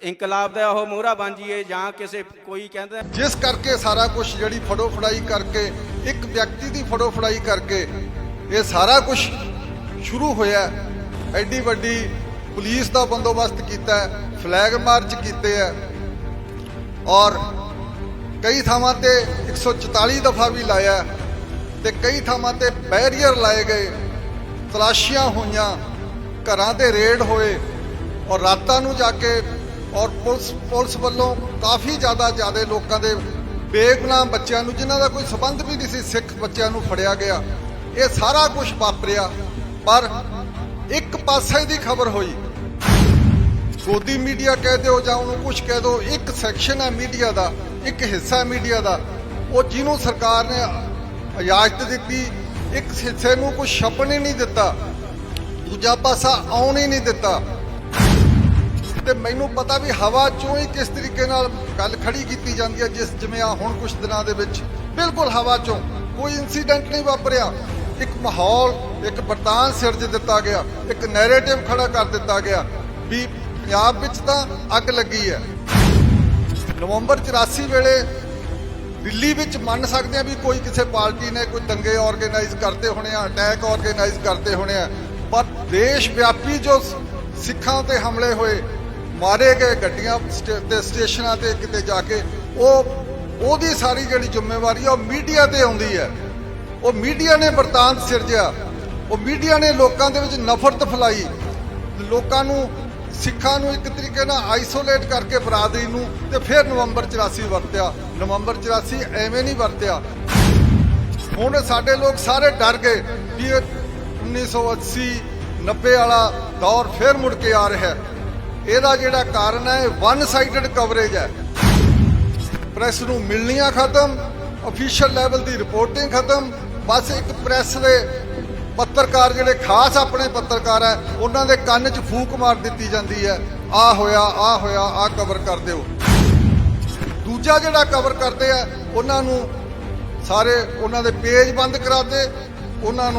ਇਨਕਲਾਬ ਦਾ ਉਹ ਮੋਹਰਾ ਬਣ ਜਾਈਏ ਜਾਂ ਕਿਸੇ ਕੋਈ ਕਹਿੰਦਾ। ਜਿਸ ਕਰਕੇ ਸਾਰਾ ਕੁਝ ਜਿਹੜੀ ਫੜੋ ਫੜਾਈ ਕਰਕੇ, ਇੱਕ ਵਿਅਕਤੀ ਦੀ ਫੜੋ ਫੜਾਈ ਕਰਕੇ ਇਹ ਸਾਰਾ ਕੁਝ ਸ਼ੁਰੂ ਹੋਇਆ। ਐਡੀ ਵੱਡੀ ਪੁਲਿਸ ਦਾ ਬੰਦੋਬਸਤ ਕੀਤਾ, ਫਲੈਗ ਮਾਰਚ ਕੀਤੇ ਹੈ ਔਰ ਕਈ ਥਾਵਾਂ ਤੇ 144 ਦਫਾ ਵੀ ਲਾਇਆ ਤੇ ਕਈ ਥਾਵਾਂ ਤੇ ਬੈਰੀਅਰ ਲਾਏ ਗਏ, ਤਲਾਸ਼ੀਆਂ ਹੋਈਆਂ, ਘਰਾਂ ਤੇ ਰੇਡ ਹੋਏ ਔਰ ਰਾਤਾਂ ਨੂੰ ਜਾ ਕੇ ਔਰ ਪੁਲਿਸ ਵੱਲੋਂ ਕਾਫੀ ਜ਼ਿਆਦਾ ਲੋਕਾਂ ਦੇ ਬੇਗੁਨਾਹ ਬੱਚਿਆਂ ਨੂੰ, ਜਿਨ੍ਹਾਂ ਦਾ ਕੋਈ ਸਬੰਧ ਵੀ ਨਹੀਂ ਸੀ, ਸਿੱਖ ਬੱਚਿਆਂ ਨੂੰ ਫੜਿਆ ਗਿਆ। ਇਹ ਸਾਰਾ ਕੁਝ ਵਾਪਰਿਆ, ਪਰ ਇੱਕ ਪਾਸੇ ਦੀ ਖਬਰ ਹੋਈ। ਗੋਦੀ ਮੀਡੀਆ ਕਹਿ ਦਿਓ ਜਾਂ ਉਹਨੂੰ ਕੁਝ ਕਹਿ ਦਿਓ, ਇੱਕ ਸੈਕਸ਼ਨ ਹੈ ਮੀਡੀਆ ਦਾ, ਇੱਕ ਹਿੱਸਾ ਮੀਡੀਆ ਦਾ, ਉਹ ਜਿਹਨੂੰ ਸਰਕਾਰ ਨੇ ਇਜਾਜ਼ਤ ਦਿੱਤੀ, ਇੱਕ ਹਿੱਸੇ ਨੂੰ ਕੁਝ ਛਪਣ ਹੀ ਨਹੀਂ ਦਿੱਤਾ, ਦੂਜਾ ਪਾਸਾ ਆਉਣ ਹੀ ਨਹੀਂ ਦਿੱਤਾ। ਤੇ ਮੈਨੂੰ ਪਤਾ ਵੀ ਹਵਾ ਚੋਂ ਹੀ ਕਿਸ ਤਰੀਕੇ ਨਾਲ ਗੱਲ ਖੜੀ ਕੀਤੀ ਜਾਂਦੀ ਹੈ, ਜਿਵੇਂ ਆ ਹੁਣ ਕੁਝ ਦਿਨਾਂ ਦੇ ਵਿੱਚ ਬਿਲਕੁਲ ਹਵਾ ਚੋਂ ਕੋਈ ਇਨਸੀਡੈਂਟ ਨਹੀਂ ਵਾਪਰਿਆ। ਇੱਕ ਮਾਹੌਲ, ਇੱਕ ਵਰਤਾਨ ਸਿਰਜ ਦਿੱਤਾ ਗਿਆ, ਇੱਕ ਨੈਰੇਟਿਵ ਖੜਾ ਕਰ ਦਿੱਤਾ ਗਿਆ ਵੀ ਪੰਜਾਬ ਵਿੱਚ ਤਾਂ ਅੱਗ ਲੱਗੀ ਹੈ। ਨਵੰਬਰ 84 ਵੇਲੇ ਦਿੱਲੀ ਵਿੱਚ ਮੰਨ ਸਕਦੇ ਆ ਵੀ ਕੋਈ ਕਿਸੇ ਪਾਰਟੀ ਨੇ ਕੋਈ ਦੰਗੇ ਆਰਗੇਨਾਈਜ਼ ਕਰਤੇ ਹੋਣੇ ਆ, ਅਟੈਕ ਆਰਗੇਨਾਈਜ਼ ਕਰਤੇ ਹੋਣੇ ਆ, ਪਰ ਦੇਸ਼ ਵਿਆਪੀ ਜੋ ਸਿੱਖਾਂ ਤੇ ਹਮਲੇ ਹੋਏ, ਮਾਰੇ ਗਏ ਗੱਡੀਆਂ ਤੇ ਸਟੇਸ਼ਨਾਂ ਤੇ ਕਿਤੇ ਜਾ ਕੇ, ਉਹਦੀ ਸਾਰੀ ਜਿਹੜੀ ਜ਼ਿੰਮੇਵਾਰੀ ਆ ਉਹ ਮੀਡੀਆ ਤੇ ਆਉਂਦੀ ਹੈ। ਉਹ ਮੀਡੀਆ ਨੇ ਵਰਤਾਂਤ ਸਿਰਜਿਆ, ਉਹ ਮੀਡੀਆ ਨੇ ਲੋਕਾਂ ਦੇ ਵਿੱਚ ਨਫ਼ਰਤ ਫੈਲਾਈ, ਲੋਕਾਂ ਨੂੰ, ਸਿੱਖਾਂ ਨੂੰ ਇੱਕ ਤਰੀਕੇ ਨਾਲ ਆਈਸੋਲੇਟ ਕਰਕੇ ਬਰਾਦਰੀ ਨੂੰ, ਤੇ ਫਿਰ ਨਵੰਬਰ 84 ਵਰਤਿਆ। ਨਵੰਬਰ 84 ਐਵੇਂ ਨਹੀਂ ਵਰਤਿਆ। ਹੁਣ ਸਾਡੇ ਲੋਕ ਸਾਰੇ ਡਰ ਗਏ ਵੀ 1980-90 ਵਾਲਾ ਦੌਰ ਫਿਰ ਮੁੜ ਕੇ ਆ ਰਿਹਾ। ਇਹਦਾ ਜਿਹੜਾ ਕਾਰਨ ਹੈ ਵਨ ਸਾਈਡਡ ਕਵਰੇਜ ਹੈ। ਪ੍ਰੈਸ ਨੂੰ ਮਿਲਣੀਆਂ ਖਤਮ, ਅਫੀਸ਼ੀਅਲ ਲੈਵਲ ਦੀ ਰਿਪੋਰਟਿੰਗ ਖਤਮ, ਬਸ ਇੱਕ ਪ੍ਰੈਸ ਦੇ ਪੱਤਰਕਾਰ ਜਿਹੜੇ ਖਾਸ ਆਪਣੇ ਪੱਤਰਕਾਰ ਹੈ ਉਹਨਾਂ ਦੇ ਕੰਨ 'ਚ ਫੂਕ ਮਾਰ ਦਿੱਤੀ ਜਾਂਦੀ ਹੈ, ਆਹ ਹੋਇਆ, ਆਹ ਹੋਇਆ, ਆਹ ਕਵਰ ਕਰ ਦਿਓ। ਦੂਜਾ ਜਿਹੜਾ ਕਵਰ ਕਰਦੇ ਆ ਉਹਨਾਂ ਨੂੰ ਸਾਰੇ ਉਹਨਾਂ ਦੇ ਪੇਜ ਬੰਦ ਕਰਾਤੇ, ਉਹਨਾਂ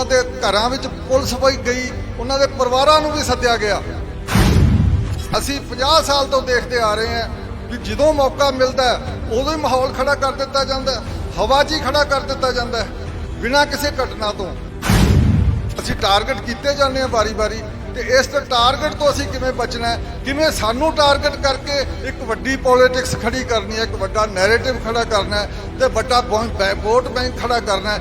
ਦੇ ਘਰਾਂ ਵਿੱਚ ਪੁਲਿਸ ਪਈ ਗਈ, ਉਹਨਾਂ ਦੇ ਪਰਿਵਾਰਾਂ ਨੂੰ ਵੀ ਸੱਦਿਆ ਗਿਆ। ਅਸੀਂ 50 ਸਾਲ ਤੋਂ ਦੇਖਦੇ ਆ ਰਹੇ ਹਾਂ ਵੀ ਜਦੋਂ ਮੌਕਾ ਮਿਲਦਾ ਉਦੋਂ ਹੀ ਮਾਹੌਲ ਖੜਾ ਕਰ ਦਿੱਤਾ ਜਾਂਦਾ, ਹਵਾ 'ਚ ਹੀ ਖੜਾ ਕਰ ਦਿੱਤਾ ਜਾਂਦਾ ਬਿਨਾਂ ਕਿਸੇ ਘਟਨਾ ਤੋਂ। ਅਸੀਂ ਟਾਰਗੇਟ ਕੀਤੇ ਜਾਂਦੇ ਹਾਂ ਵਾਰੀ-ਵਾਰੀ, ਤੇ ਇਸ ਟਾਰਗੇਟ ਤੋਂ ਅਸੀਂ ਕਿਵੇਂ ਬਚਣਾ ਹੈ, ਕਿਵੇਂ ਸਾਨੂੰ ਟਾਰਗੇਟ ਕਰਕੇ ਇੱਕ ਵੱਡੀ ਪੋਲਿਟਿਕਸ ਖੜੀ ਕਰਨੀ ਹੈ, ਇੱਕ ਵੱਡਾ ਨੈਰੇਟਿਵ ਖੜਾ ਕਰਨਾ ਹੈ ਤੇ ਵੱਡਾ ਵੋਟ ਬੈਂਕ ਖੜਾ ਕਰਨਾ ਹੈ।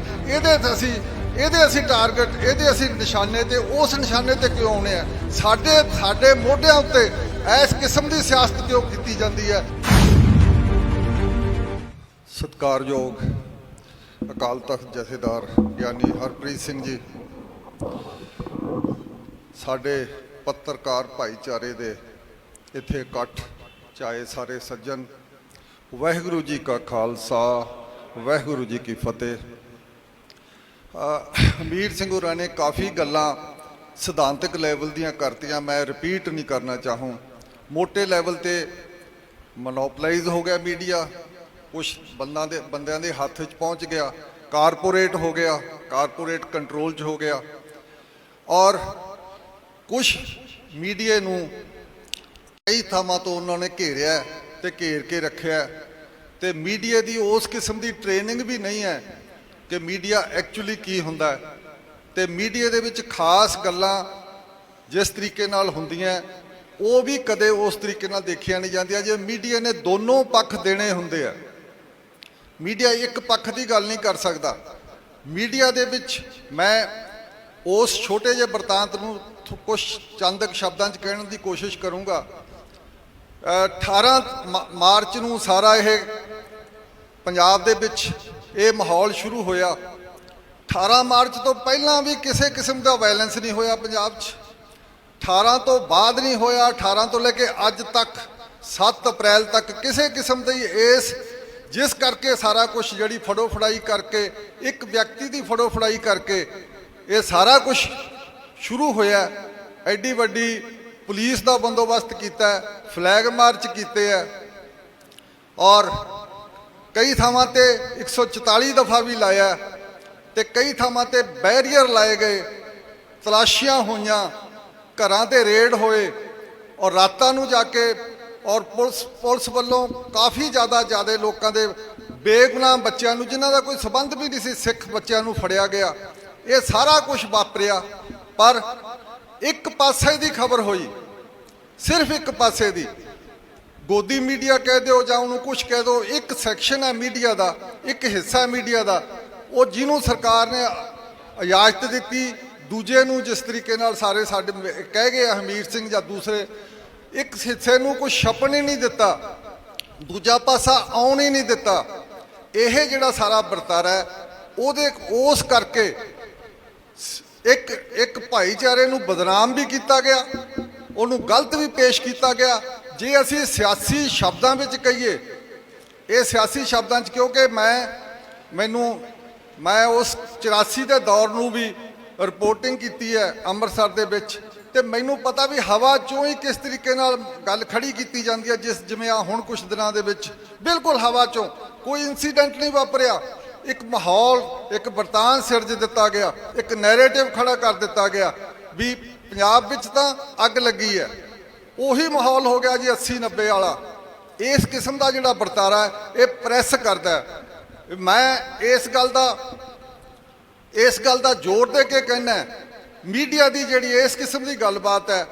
ਇਹਦੇ ਅਸੀਂ ਟਾਰਗੇਟ, ਇਹਦੇ ਅਸੀਂ ਨਿਸ਼ਾਨੇ ਤੇ, ਉਸ ਨਿਸ਼ਾਨੇ ਤੇ ਕਿਉਂ ਆਉਣੇ ਆ? ਸਾਡੇ ਮੋਢਿਆਂ ਉੱਤੇ ਇਸ ਕਿਸਮ ਦੀ ਸਿਆਸਤ ਕਿਉਂ ਕੀਤੀ ਜਾਂਦੀ ਹੈ? ਸਤਿਕਾਰਯੋਗ ਅਕਾਲ ਤਖਤ ਜਥੇਦਾਰ ਗਿਆਨੀ ਹਰਪ੍ਰੀਤ ਸਿੰਘ ਜੀ, ਸਾਡੇ ਪੱਤਰਕਾਰ ਭਾਈਚਾਰੇ ਦੇ ਇੱਥੇ ਇਕੱਠ, ਚਾਹੇ ਸਾਰੇ ਸੱਜਣ, ਵਾਹਿਗੁਰੂ ਜੀ ਕਾ ਖਾਲਸਾ, ਵਾਹਿਗੁਰੂ ਜੀ ਕੀ ਫਤਿਹ। ਹਮੀਰ ਸਿੰਘ ਹੋਰਾਂ ਨੇ ਕਾਫੀ ਗੱਲਾਂ ਸਿਧਾਂਤਕ ਲੈਵਲ ਦੀਆਂ ਕਰਤੀਆਂ, ਮੈਂ ਰਿਪੀਟ ਨਹੀਂ ਕਰਨਾ ਚਾਹੂੰ। ਮੋਟੇ ਲੈਵਲ ਤੇ ਮੋਨੋਪਲਾਈਜ਼ ਹੋ ਗਿਆ ਮੀਡੀਆ, ਕੁਝ ਬੰਦਿਆਂ ਦੇ ਹੱਥ 'ਚ ਪਹੁੰਚ ਗਿਆ, ਕਾਰਪੋਰੇਟ ਹੋ ਗਿਆ, ਕਾਰਪੋਰੇਟ ਕੰਟਰੋਲ 'ਚ ਹੋ ਗਿਆ। ਔਰ ਕੁਝ ਮੀਡੀਆ ਨੂੰ ਕਈ ਥਾਵਾਂ ਤੋਂ ਉਹਨਾਂ ਨੇ ਘੇਰਿਆ ਤੇ ਘੇਰ ਕੇ ਰੱਖਿਆ, ਤੇ ਮੀਡੀਆ ਦੀ ਉਸ ਕਿਸਮ ਦੀ ਟ੍ਰੇਨਿੰਗ ਵੀ ਨਹੀਂ ਹੈ ਕਿ ਮੀਡੀਆ ਐਕਚੁਅਲੀ ਕੀ ਹੁੰਦਾ ਹੈ। ਤੇ ਮੀਡੀਆ ਦੇ ਵਿੱਚ ਖਾਸ ਗੱਲਾਂ ਜਿਸ ਤਰੀਕੇ ਨਾਲ ਹੁੰਦੀਆਂ ਉਹ ਵੀ ਕਦੇ ਉਸ ਤਰੀਕੇ ਨਾਲ ਦੇਖੀਆਂ ਨਹੀਂ ਜਾਂਦੀਆਂ। ਜੇ ਮੀਡੀਆ ਨੇ ਦੋਨੋਂ ਪੱਖ ਦੇਣੇ ਹੁੰਦੇ ਆ, ਮੀਡੀਆ ਇੱਕ ਪੱਖ ਦੀ ਗੱਲ ਨਹੀਂ ਕਰ ਸਕਦਾ। ਮੀਡੀਆ ਦੇ ਵਿੱਚ ਮੈਂ ਉਸ ਛੋਟੇ ਜਿਹੇ ਬਰਤਾਂਤ ਨੂੰ ਕੁਝ ਚੰਦ ਸ਼ਬਦਾਂ 'ਚ ਕਹਿਣ ਦੀ ਕੋਸ਼ਿਸ਼ ਕਰੂੰਗਾ। 18 ਮਾਰਚ ਨੂੰ ਸਾਰਾ ਇਹ ਪੰਜਾਬ ਦੇ ਵਿੱਚ ਇਹ ਮਾਹੌਲ ਸ਼ੁਰੂ ਹੋਇਆ। 18 ਮਾਰਚ ਤੋਂ ਪਹਿਲਾਂ ਵੀ ਕਿਸੇ ਕਿਸਮ ਦਾ ਵਾਇਲੈਂਸ ਨਹੀਂ ਹੋਇਆ ਪੰਜਾਬ 'ਚ, 18 ਤੋਂ ਬਾਅਦ ਨਹੀਂ ਹੋਇਆ, 18 ਤੋਂ ਲੈ ਕੇ ਅੱਜ ਤੱਕ 7 ਅਪ੍ਰੈਲ ਤੱਕ ਕਿਸੇ ਕਿਸਮ ਦੀ ਇਸ ਜਿਸ ਕਰਕੇ ਸਾਰਾ ਕੁਝ ਜਿਹੜੀ ਫੜੋ ਫੜਾਈ ਕਰਕੇ ਇੱਕ ਵਿਅਕਤੀ ਦੀ ਫੜੋ ਫੜਾਈ ਕਰਕੇ ਇਹ ਸਾਰਾ ਕੁਝ ਸ਼ੁਰੂ ਹੋਇਆ। ਐਡੀ ਵੱਡੀ ਪੁਲਿਸ ਦਾ ਬੰਦੋਬਸਤ ਕੀਤਾ, ਫਲੈਗ ਮਾਰਚ ਕੀਤੇ ਹੈ, ਔਰ ਕਈ ਥਾਵਾਂ ਤੇ 144 ਦਫਾ ਵੀ ਲਾਇਆ, ਤੇ ਕਈ ਥਾਵਾਂ ਤੇ ਬੈਰੀਅਰ ਲਾਏ ਗਏ, ਤਲਾਸ਼ੀਆਂ ਹੋਈਆਂ, ਘਰਾਂ ਤੇ ਰੇਡ ਹੋਏ, ਔਰ ਰਾਤਾਂ ਨੂੰ ਜਾ ਕੇ ਔਰ ਪੁਲਿਸ ਵੱਲੋਂ ਕਾਫੀ ਜ਼ਿਆਦਾ ਲੋਕਾਂ ਦੇ ਬੇਗੁਨਾਹ ਬੱਚਿਆਂ ਨੂੰ ਜਿਨ੍ਹਾਂ ਦਾ ਕੋਈ ਸਬੰਧ ਵੀ ਨਹੀਂ ਸੀ, ਸਿੱਖ ਬੱਚਿਆਂ ਨੂੰ ਫੜਿਆ ਗਿਆ। ਇਹ ਸਾਰਾ ਕੁਝ ਵਾਪਰਿਆ, ਪਰ ਇੱਕ ਪਾਸੇ ਦੀ ਖਬਰ ਹੋਈ, ਸਿਰਫ ਇੱਕ ਪਾਸੇ ਦੀ। ਗੋਦੀ ਮੀਡੀਆ ਕਹਿ ਦਿਓ ਜਾਂ ਉਹਨੂੰ ਕੁਝ ਕਹਿ ਦਿਓ, ਇੱਕ ਸੈਕਸ਼ਨ ਹੈ ਮੀਡੀਆ ਦਾ, ਇੱਕ ਹਿੱਸਾ ਹੈ ਮੀਡੀਆ ਦਾ, ਉਹ ਜਿਹਨੂੰ ਸਰਕਾਰ ਨੇ ਇਜਾਜ਼ਤ ਦਿੱਤੀ, ਦੂਜੇ ਨੂੰ ਜਿਸ ਤਰੀਕੇ ਨਾਲ ਸਾਰੇ ਸਾਡੇ ਕਹਿ ਗਏ ਹਮੀਰ ਸਿੰਘ ਜਾਂ ਦੂਸਰੇ, ਇੱਕ ਹਿੱਸੇ ਨੂੰ ਕੋਈ ਛਪਣ ਹੀ ਨਹੀਂ ਦਿੱਤਾ, ਦੂਜਾ ਪਾਸਾ ਆਉਣ ਹੀ ਨਹੀਂ ਦਿੱਤਾ। ਇਹ ਜਿਹੜਾ ਸਾਰਾ ਵਰਤਾਰਾ ਹੈ ਉਹਦੇ ਉਸ ਕਰਕੇ ਇੱਕ ਭਾਈਚਾਰੇ ਨੂੰ ਬਦਨਾਮ ਵੀ ਕੀਤਾ ਗਿਆ, ਉਹਨੂੰ ਗਲਤ ਵੀ ਪੇਸ਼ ਕੀਤਾ ਗਿਆ। ਜੇ ਅਸੀਂ ਸਿਆਸੀ ਸ਼ਬਦਾਂ ਵਿੱਚ ਕਹੀਏ, ਇਹ ਸਿਆਸੀ ਸ਼ਬਦਾਂ 'ਚ, ਕਿਉਂਕਿ ਮੈਂ ਉਸ 84 ਦੇ ਦੌਰ ਨੂੰ ਵੀ ਰਿਪੋਰਟਿੰਗ ਕੀਤੀ ਹੈ ਅੰਮ੍ਰਿਤਸਰ ਦੇ ਵਿੱਚ, ਤੇ ਮੈਨੂੰ ਪਤਾ ਵੀ ਹਵਾ 'ਚੋਂ ਹੀ ਕਿਸ ਤਰੀਕੇ ਨਾਲ ਗੱਲ ਖੜੀ ਕੀਤੀ ਜਾਂਦੀ ਹੈ। ਜਿਵੇਂ ਆ ਹੁਣ ਕੁਝ ਦਿਨਾਂ ਦੇ ਵਿੱਚ ਬਿਲਕੁਲ ਹਵਾ 'ਚੋਂ ਕੋਈ ਇਨਸੀਡੈਂਟ ਨਹੀਂ ਵਾਪਰਿਆ, ਇੱਕ ਮਾਹੌਲ, ਇੱਕ ਵਰਤਾਨ ਸਿਰਜ ਦਿੱਤਾ ਗਿਆ, ਇੱਕ ਨੈਰੇਟਿਵ ਖੜਾ ਕਰ ਦਿੱਤਾ ਗਿਆ ਵੀ ਪੰਜਾਬ ਵਿੱਚ ਤਾਂ ਅੱਗ ਲੱਗੀ ਹੈ। ਉਹੀ ਮਾਹੌਲ ਹੋ ਗਿਆ ਜੀ 80-90 ਵਾਲਾ। ਇਸ ਕਿਸਮ ਦਾ ਜਿਹੜਾ ਵਰਤਾਰਾ ਹੈ ਇਹ ਪ੍ਰੈਸ ਕਰਦਾ ਹੈ। ਮੈਂ ਇਸ ਗੱਲ ਦਾ ਜ਼ੋਰ ਦੇ ਕੇ ਕਹਿਣਾ, ਮੀਡੀਆ ਦੀ ਜਿਹੜੀ ਇਸ ਕਿਸਮ ਦੀ ਗੱਲਬਾਤ ਹੈ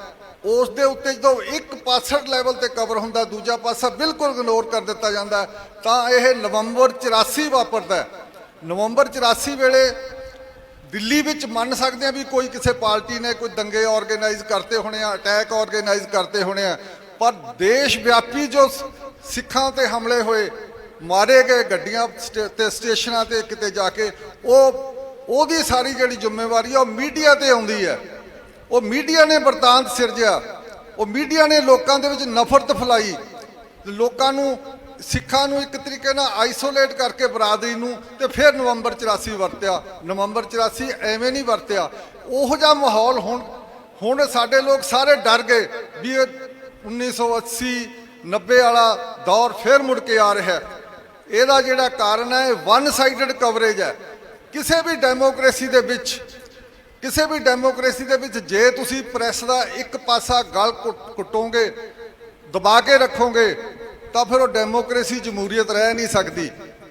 ਉਸ ਦੇ ਉੱਤੇ ਜਦੋਂ ਇੱਕ ਪਾਸੜ ਲੈਵਲ ਤੇ ਕਵਰ ਹੁੰਦਾ, ਦੂਜਾ ਪਾਸਾ ਬਿਲਕੁਲ ਇਗਨੋਰ ਕਰ ਦਿੱਤਾ ਜਾਂਦਾ, ਤਾਂ ਇਹ ਨਵੰਬਰ 84 ਵਾਪਰਦਾ। ਨਵੰਬਰ 84 ਵੇਲੇ ਦਿੱਲੀ ਵਿੱਚ ਮੰਨ ਸਕਦੇ ਆ ਵੀ ਕੋਈ ਕਿਸੇ ਪਾਰਟੀ ਨੇ ਕੋਈ ਦੰਗੇ ਆਰਗੇਨਾਈਜ਼ ਕਰਤੇ ਹੋਣੇ ਆ, ਅਟੈਕ ਆਰਗੇਨਾਈਜ਼ ਕਰਤੇ ਹੋਣੇ ਆ, ਪਰ ਦੇਸ਼ ਵਿਆਪੀ ਜੋ ਸਿੱਖਾਂ ਤੇ ਹਮਲੇ ਹੋਏ, ਮਾਰੇ ਗਏ ਗੱਡੀਆਂ ਤੇ ਸਟੇਸ਼ਨਾਂ ਤੇ ਕਿਤੇ ਜਾ ਕੇ, ਉਹਦੀ ਸਾਰੀ ਜਿਹੜੀ ਜ਼ਿੰਮੇਵਾਰੀ ਆ ਉਹ ਮੀਡੀਆ ਤੇ ਆਉਂਦੀ ਹੈ। ਉਹ ਮੀਡੀਆ ਨੇ ਵਰਤਾਂਤ ਸਿਰਜਿਆ, ਉਹ ਮੀਡੀਆ ਨੇ ਲੋਕਾਂ ਦੇ ਵਿੱਚ ਨਫ਼ਰਤ ਫੈਲਾਈ, ਲੋਕਾਂ ਨੂੰ, ਸਿੱਖਾਂ ਨੂੰ ਇੱਕ ਤਰੀਕੇ ਨਾਲ ਆਈਸੋਲੇਟ ਕਰਕੇ ਬਰਾਦਰੀ ਨੂੰ, ਤੇ ਫਿਰ ਨਵੰਬਰ 84 ਵਰਤਿਆ। ਨਵੰਬਰ 84 ਐਵੇਂ ਨਹੀਂ ਵਰਤਿਆ। ਉਹੋ ਜਿਹਾ ਮਾਹੌਲ ਹੁਣ ਸਾਡੇ ਲੋਕ ਸਾਰੇ ਡਰ ਗਏ ਵੀ ਇਹ 1980-90 ਵਾਲਾ ਦੌਰ ਫਿਰ ਮੁੜ ਕੇ ਆ ਰਿਹਾ। ਇਹਦਾ ਜਿਹੜਾ ਕਾਰਨ ਹੈ ਵਨ ਸਾਈਡਡ ਕਵਰੇਜ ਹੈ। ਕਿਸੇ ਵੀ ਡੈਮੋਕ੍ਰੇਸੀ ਦੇ ਵਿੱਚ ਜੇ ਤੁਸੀਂ ਪ੍ਰੈਸ ਦਾ ਇੱਕ ਪਾਸਾ ਗਲ ਕੁੱਟੋਗੇ, ਦਬਾ ਕੇ ਰੱਖੋਗੇ, ਤਾਂ ਫਿਰ ਉਹ ਡੈਮੋਕ੍ਰੇਸੀ ਜਮਹੂਰੀਅਤ ਰਹਿ ਨਹੀਂ ਸਕਦੀ।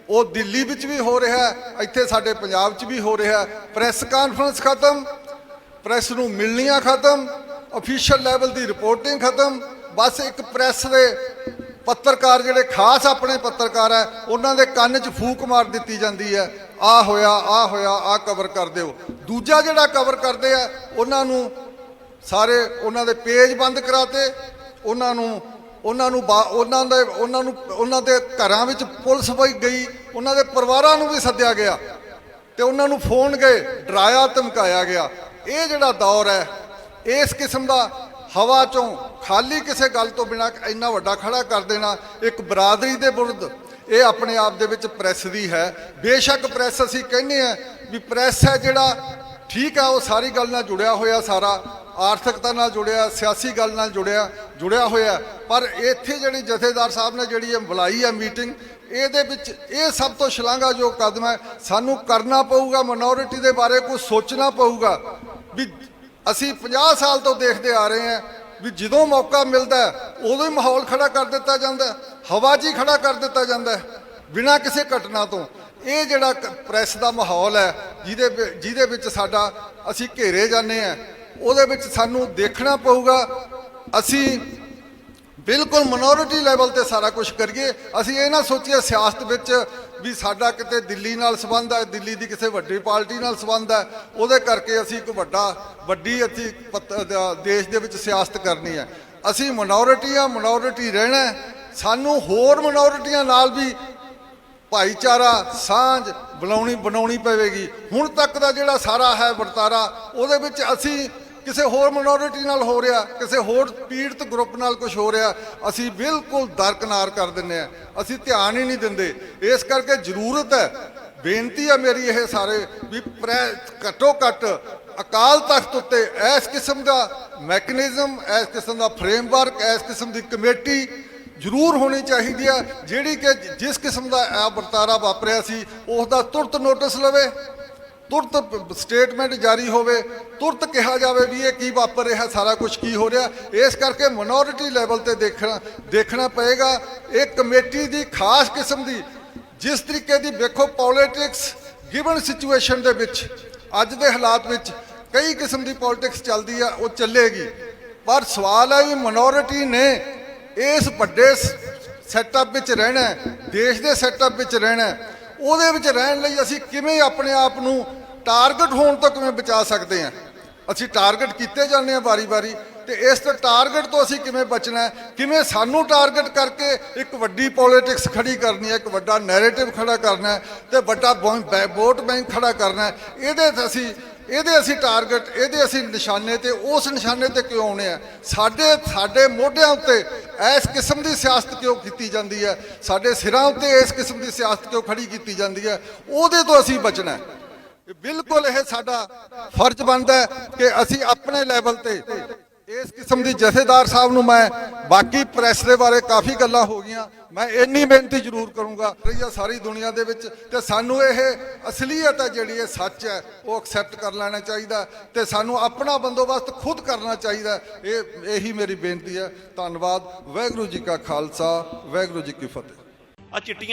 ਉਹ ਦਿੱਲੀ ਵਿੱਚ ਵੀ ਹੋ ਰਿਹਾ, ਇੱਥੇ ਸਾਡੇ ਪੰਜਾਬ 'ਚ ਵੀ ਹੋ ਰਿਹਾ। ਪ੍ਰੈਸ ਕਾਨਫਰੰਸ ਖਤਮ, ਪ੍ਰੈਸ ਨੂੰ ਮਿਲਣੀਆਂ ਖਤਮ, ਅਫੀਸ਼ੀਅਲ ਲੈਵਲ ਦੀ ਰਿਪੋਰਟਿੰਗ ਖਤਮ। ਬਸ ਇੱਕ ਪ੍ਰੈਸ ਦੇ ਪੱਤਰਕਾਰ ਜਿਹੜੇ ਖਾਸ ਆਪਣੇ ਪੱਤਰਕਾਰ ਹੈ, ਉਹਨਾਂ ਦੇ ਕੰਨ 'ਚ ਫੂਕ ਮਾਰ ਦਿੱਤੀ ਜਾਂਦੀ ਹੈ, ਆਹ ਹੋਇਆ, ਆਹ ਕਵਰ ਕਰ ਦਿਓ। ਦੂਜਾ ਜਿਹੜਾ ਕਵਰ ਕਰਦੇ ਆ, ਉਹਨਾਂ ਦੇ ਪੇਜ ਬੰਦ ਕਰਾਤੇ, ਉਹਨਾਂ ਦੇ ਘਰਾਂ ਵਿੱਚ ਪੁਲਿਸ ਵੀ ਗਈ, ਉਹਨਾਂ ਦੇ ਪਰਿਵਾਰਾਂ ਨੂੰ ਵੀ ਸੱਦਿਆ ਗਿਆ, ਤੇ ਉਹਨਾਂ ਨੂੰ ਫੋਨ ਗਏ, ਡਰਾਇਆ ਧਮਕਾਇਆ ਗਿਆ। ਇਹ ਜਿਹੜਾ ਦੌਰ ਹੈ, ਇਸ ਕਿਸਮ ਦਾ ਹਵਾ 'ਚੋਂ ਖਾਲੀ ਕਿਸੇ ਗੱਲ ਤੋਂ ਬਿਨਾਂ ਇੰਨਾ ਵੱਡਾ ਖੜਾ ਕਰ ਦੇਣਾ ਇੱਕ ਬਰਾਦਰੀ ਦੇ ਵਿਰੁੱਧ, ਇਹ ਆਪਣੇ ਆਪ ਦੇ ਵਿੱਚ ਪ੍ਰੈਸ ਦੀ ਹੈ। ਬੇਸ਼ੱਕ ਪ੍ਰੈਸ ਅਸੀਂ ਕਹਿੰਦੇ ਆ ਵੀ ਪ੍ਰੈਸ ਹੈ ਜਿਹੜਾ ਠੀਕ ਆ, ਉਹ ਸਾਰੀ ਗੱਲ ਨਾਲ ਜੁੜਿਆ ਹੋਇਆ, ਸਾਰਾ ਆਰਥਿਕਤਾ ਨਾਲ ਜੁੜਿਆ, ਸਿਆਸੀ ਗੱਲ ਨਾਲ ਜੁੜਿਆ ਹੋਇਆ, ਪਰ ਇੱਥੇ ਜਿਹੜੀ ਜਥੇਦਾਰ ਸਾਹਿਬ ਨੇ ਜਿਹੜੀ ਇਹ ਬੁਲਾਈ ਹੈ ਮੀਟਿੰਗ, ਇਹਦੇ ਵਿੱਚ ਇਹ ਸਭ ਤੋਂ ਸ਼ਲਾਘਾਯੋਗ ਕਦਮ ਹੈ। ਸਾਨੂੰ ਕਰਨਾ ਪਊਗਾ, ਮਿਨੋਰਿਟੀ ਦੇ ਬਾਰੇ ਕੁਝ ਸੋਚਣਾ ਪਊਗਾ ਵੀ ਅਸੀਂ 50 ਸਾਲ ਤੋਂ ਦੇਖਦੇ ਆ ਰਹੇ ਹਾਂ ਵੀ ਜਦੋਂ ਮੌਕਾ ਮਿਲਦਾ ਉਦੋਂ ਹੀ ਮਾਹੌਲ ਖੜਾ ਕਰ ਦਿੱਤਾ ਜਾਂਦਾ, ਹਵਾ 'ਚ ਹੀ ਖੜਾ ਕਰ ਦਿੱਤਾ ਜਾਂਦਾ ਬਿਨਾਂ ਕਿਸੇ ਘਟਨਾ ਤੋਂ। ਇਹ ਜਿਹੜਾ ਪ੍ਰੈਸ ਦਾ ਮਾਹੌਲ ਹੈ ਜਿਹਦੇ ਵਿੱਚ ਸਾਡਾ ਅਸੀਂ ਘੇਰੇ ਜਾਂਦੇ ਆ, ਉਹਦੇ ਵਿੱਚ ਸਾਨੂੰ ਦੇਖਣਾ ਪਊਗਾ ਅਸੀਂ ਬਿਲਕੁਲ ਮਿਨੋਰਿਟੀ ਲੈਵਲ ਤੇ ਸਾਰਾ ਕੁਝ ਕਰੀਏ। ਅਸੀਂ ਇਹ ਨਾ ਸੋਚੀਏ ਸਿਆਸਤ ਵਿੱਚ ਵੀ ਸਾਡਾ ਕਿਤੇ ਦਿੱਲੀ ਨਾਲ ਸੰਬੰਧ ਹੈ, ਦਿੱਲੀ ਦੀ ਕਿਸੇ ਵੱਡੀ ਪਾਰਟੀ ਨਾਲ ਸੰਬੰਧ ਹੈ, ਉਹਦੇ ਕਰਕੇ ਅਸੀਂ ਇੱਕ ਵੱਡੀ ਅਸੀਂ ਦੇਸ਼ ਦੇ ਵਿੱਚ ਸਿਆਸਤ ਕਰਨੀ ਹੈ। ਅਸੀਂ ਮਿਨੋਰਿਟੀ ਰਹਿਣਾ। ਸਾਨੂੰ ਹੋਰ ਮਿਨੋਰਿਟੀਆਂ ਨਾਲ ਵੀ ਭਾਈਚਾਰਾ ਸਾਂਝ ਬਣਾਉਣੀ ਪਵੇਗੀ। ਹੁਣ ਤੱਕ ਦਾ ਜਿਹੜਾ ਸਾਰਾ ਹੈ ਵਰਤਾਰਾ, ਉਹਦੇ ਵਿੱਚ ਅਸੀਂ ਕਿਸੇ ਹੋਰ ਮਿਨੋਰਿਟੀ ਨਾਲ ਹੋ ਰਿਹਾ, ਕਿਸੇ ਹੋਰ ਪੀੜਤ ਗਰੁੱਪ ਨਾਲ ਕੁਝ ਹੋ ਰਿਹਾ, ਅਸੀਂ ਬਿਲਕੁਲ ਦਰਕਨਾਰ ਕਰ ਦਿੰਦੇ ਆ, ਅਸੀਂ ਧਿਆਨ ਹੀ ਨਹੀਂ ਦਿੰਦੇ। ਇਸ ਕਰਕੇ ਜ਼ਰੂਰਤ ਹੈ, ਬੇਨਤੀ ਹੈ ਮੇਰੀ ਇਹ ਸਾਰੇ ਵੀ ਘੱਟੋ ਘੱਟ ਅਕਾਲ ਤਖਤ ਉੱਤੇ ਇਸ ਕਿਸਮ ਦਾ ਮੈਕੈਨਿਜ਼ਮ, ਇਸ ਕਿਸਮ ਦਾ ਫਰੇਮਵਰਕ, ਇਸ ਕਿਸਮ ਦੀ ਕਮੇਟੀ ਜ਼ਰੂਰ ਹੋਣੀ ਚਾਹੀਦੀ ਹੈ, ਜਿਹੜੀ ਕਿ ਜਿਸ ਕਿਸਮ ਦਾ ਇਹ ਵਰਤਾਰਾ ਵਾਪਰਿਆ ਸੀ ਉਸ ਦਾ ਤੁਰਤ ਨੋਟਿਸ ਲਵੇ, ਤੁਰਤ ਸਟੇਟਮੈਂਟ ਜਾਰੀ ਹੋਵੇ, ਤੁਰਤ ਕਿਹਾ ਜਾਵੇ ਵੀ ਇਹ ਕੀ ਵਾਪਰ ਰਿਹਾ, ਸਾਰਾ ਕੁਝ ਕੀ ਹੋ ਰਿਹਾ। ਇਸ ਕਰਕੇ ਮਿਨੋਰਿਟੀ ਲੈਵਲ ਤੇ ਦੇਖਣਾ ਪਏਗਾ। ਇਹ ਕਮੇਟੀ ਦੀ ਖਾਸ ਕਿਸਮ ਦੀ ਜਿਸ ਤਰੀਕੇ ਦੀ ਵੇਖੋ ਪੋਲਿਟਿਕਸ ਗਿਵਨ ਸਿਚੁਏਸ਼ਨ ਦੇ ਵਿੱਚ ਅੱਜ ਦੇ ਹਾਲਾਤ ਵਿੱਚ ਕਈ ਕਿਸਮ ਦੀ ਪੋਲਿਟਿਕਸ ਚੱਲਦੀ ਆ, ਉਹ ਚੱਲੇਗੀ। ਪਰ ਸਵਾਲ ਹੈ ਵੀ ਮਿਨੋਰਿਟੀ ਨੇ ਇਸ ਵੱਡੇ ਸੈਟਅਪ ਵਿੱਚ ਰਹਿਣਾ, ਦੇਸ਼ ਦੇ ਸੈਟਅਪ ਵਿੱਚ ਰਹਿਣਾ, ਉਹਦੇ ਵਿੱਚ ਰਹਿਣ ਲਈ ਅਸੀਂ ਕਿਵੇਂ ਆਪਣੇ ਆਪ ਨੂੰ ਟਾਰਗੇਟ ਹੋਣ ਤੋਂ ਕਿਵੇਂ ਬਚਾ ਸਕਦੇ ਹਾਂ। ਅਸੀਂ ਟਾਰਗੇਟ ਕੀਤੇ ਜਾਂਦੇ ਹਾਂ ਵਾਰੀ-ਵਾਰੀ, ਤੇ ਇਸ ਤੋਂ ਟਾਰਗੇਟ ਤੋਂ ਅਸੀਂ ਕਿਵੇਂ ਬਚਣਾ, ਕਿਵੇਂ ਸਾਨੂੰ ਟਾਰਗੇਟ ਕਰਕੇ ਇੱਕ ਵੱਡੀ ਪੋਲਿਟਿਕਸ ਖੜੀ ਕਰਨੀ ਹੈ, ਇੱਕ ਵੱਡਾ ਨੈਰੇਟਿਵ ਖੜਾ ਕਰਨਾ ਹੈ ਤੇ ਵੱਡਾ ਵੋਟ ਬੈਂਕ ਖੜਾ ਕਰਨਾ ਹੈ। ਇਹਦੇ ਅਸੀਂ ਟਾਰਗੇਟ, ਇਹਦੇ ਅਸੀਂ ਨਿਸ਼ਾਨੇ ਤੇ ਉਸ ਨਿਸ਼ਾਨੇ ਤੇ ਕਿਉਂ ਆਉਣੇ ਆ? ਸਾਡੇ ਮੋਢਿਆਂ ਉੱਤੇ ਇਸ ਕਿਸਮ ਦੀ ਸਿਆਸਤ ਕਿਉਂ ਕੀਤੀ ਜਾਂਦੀ ਹੈ? ਸਾਡੇ ਸਿਰਾਂ ਉੱਤੇ ਇਸ ਕਿਸਮ ਦੀ ਸਿਆਸਤ ਕਿਉਂ ਖੜੀ ਕੀਤੀ ਜਾਂਦੀ ਹੈ? ਉਹਦੇ ਤੋਂ ਅਸੀਂ ਬਚਣਾ ਹੈ। ਬਿਲਕੁਲ ਇਹ ਸਾਡਾ ਫਰਜ਼ ਬਣਦਾ ਹੈ ਕਿ ਅਸੀਂ ਆਪਣੇ ਲੈਵਲ ਤੇ ਇਸ ਕਿਸਮ ਦੀ ਜਥੇਦਾਰ ਸਾਹਿਬ ਨੂੰ, ਮੈਂ ਬਾਕੀ ਪ੍ਰੈਸ ਦੇ ਬਾਰੇ ਕਾਫੀ ਗੱਲਾਂ ਹੋ ਗਈਆਂ, ਮੈਂ ਇੰਨੀ ਬੇਨਤੀ ਜ਼ਰੂਰ ਕਰੂੰਗਾ ਰਹੀ ਆ ਸਾਰੀ ਦੁਨੀਆ ਦੇ ਵਿੱਚ, ਤੇ ਸਾਨੂੰ ਇਹ ਅਸਲੀਅਤ ਹੈ ਜਿਹੜੀ ਇਹ ਸੱਚ ਹੈ ਉਹ ਐਕਸੈਪਟ ਕਰ ਲੈਣਾ ਚਾਹੀਦਾ, ਤੇ ਸਾਨੂੰ ਆਪਣਾ ਬੰਦੋਬਸਤ ਖੁਦ ਕਰਨਾ ਚਾਹੀਦਾ। ਇਹੀ ਮੇਰੀ ਬੇਨਤੀ ਹੈ। ਧੰਨਵਾਦ। ਵਾਹਿਗੁਰੂ ਜੀ ਕਾ ਖਾਲਸਾ, ਵਾਹਿਗੁਰੂ ਜੀ ਕੀ ਫਤਿਹ। ਆ ਚਿੱਟੀਆਂ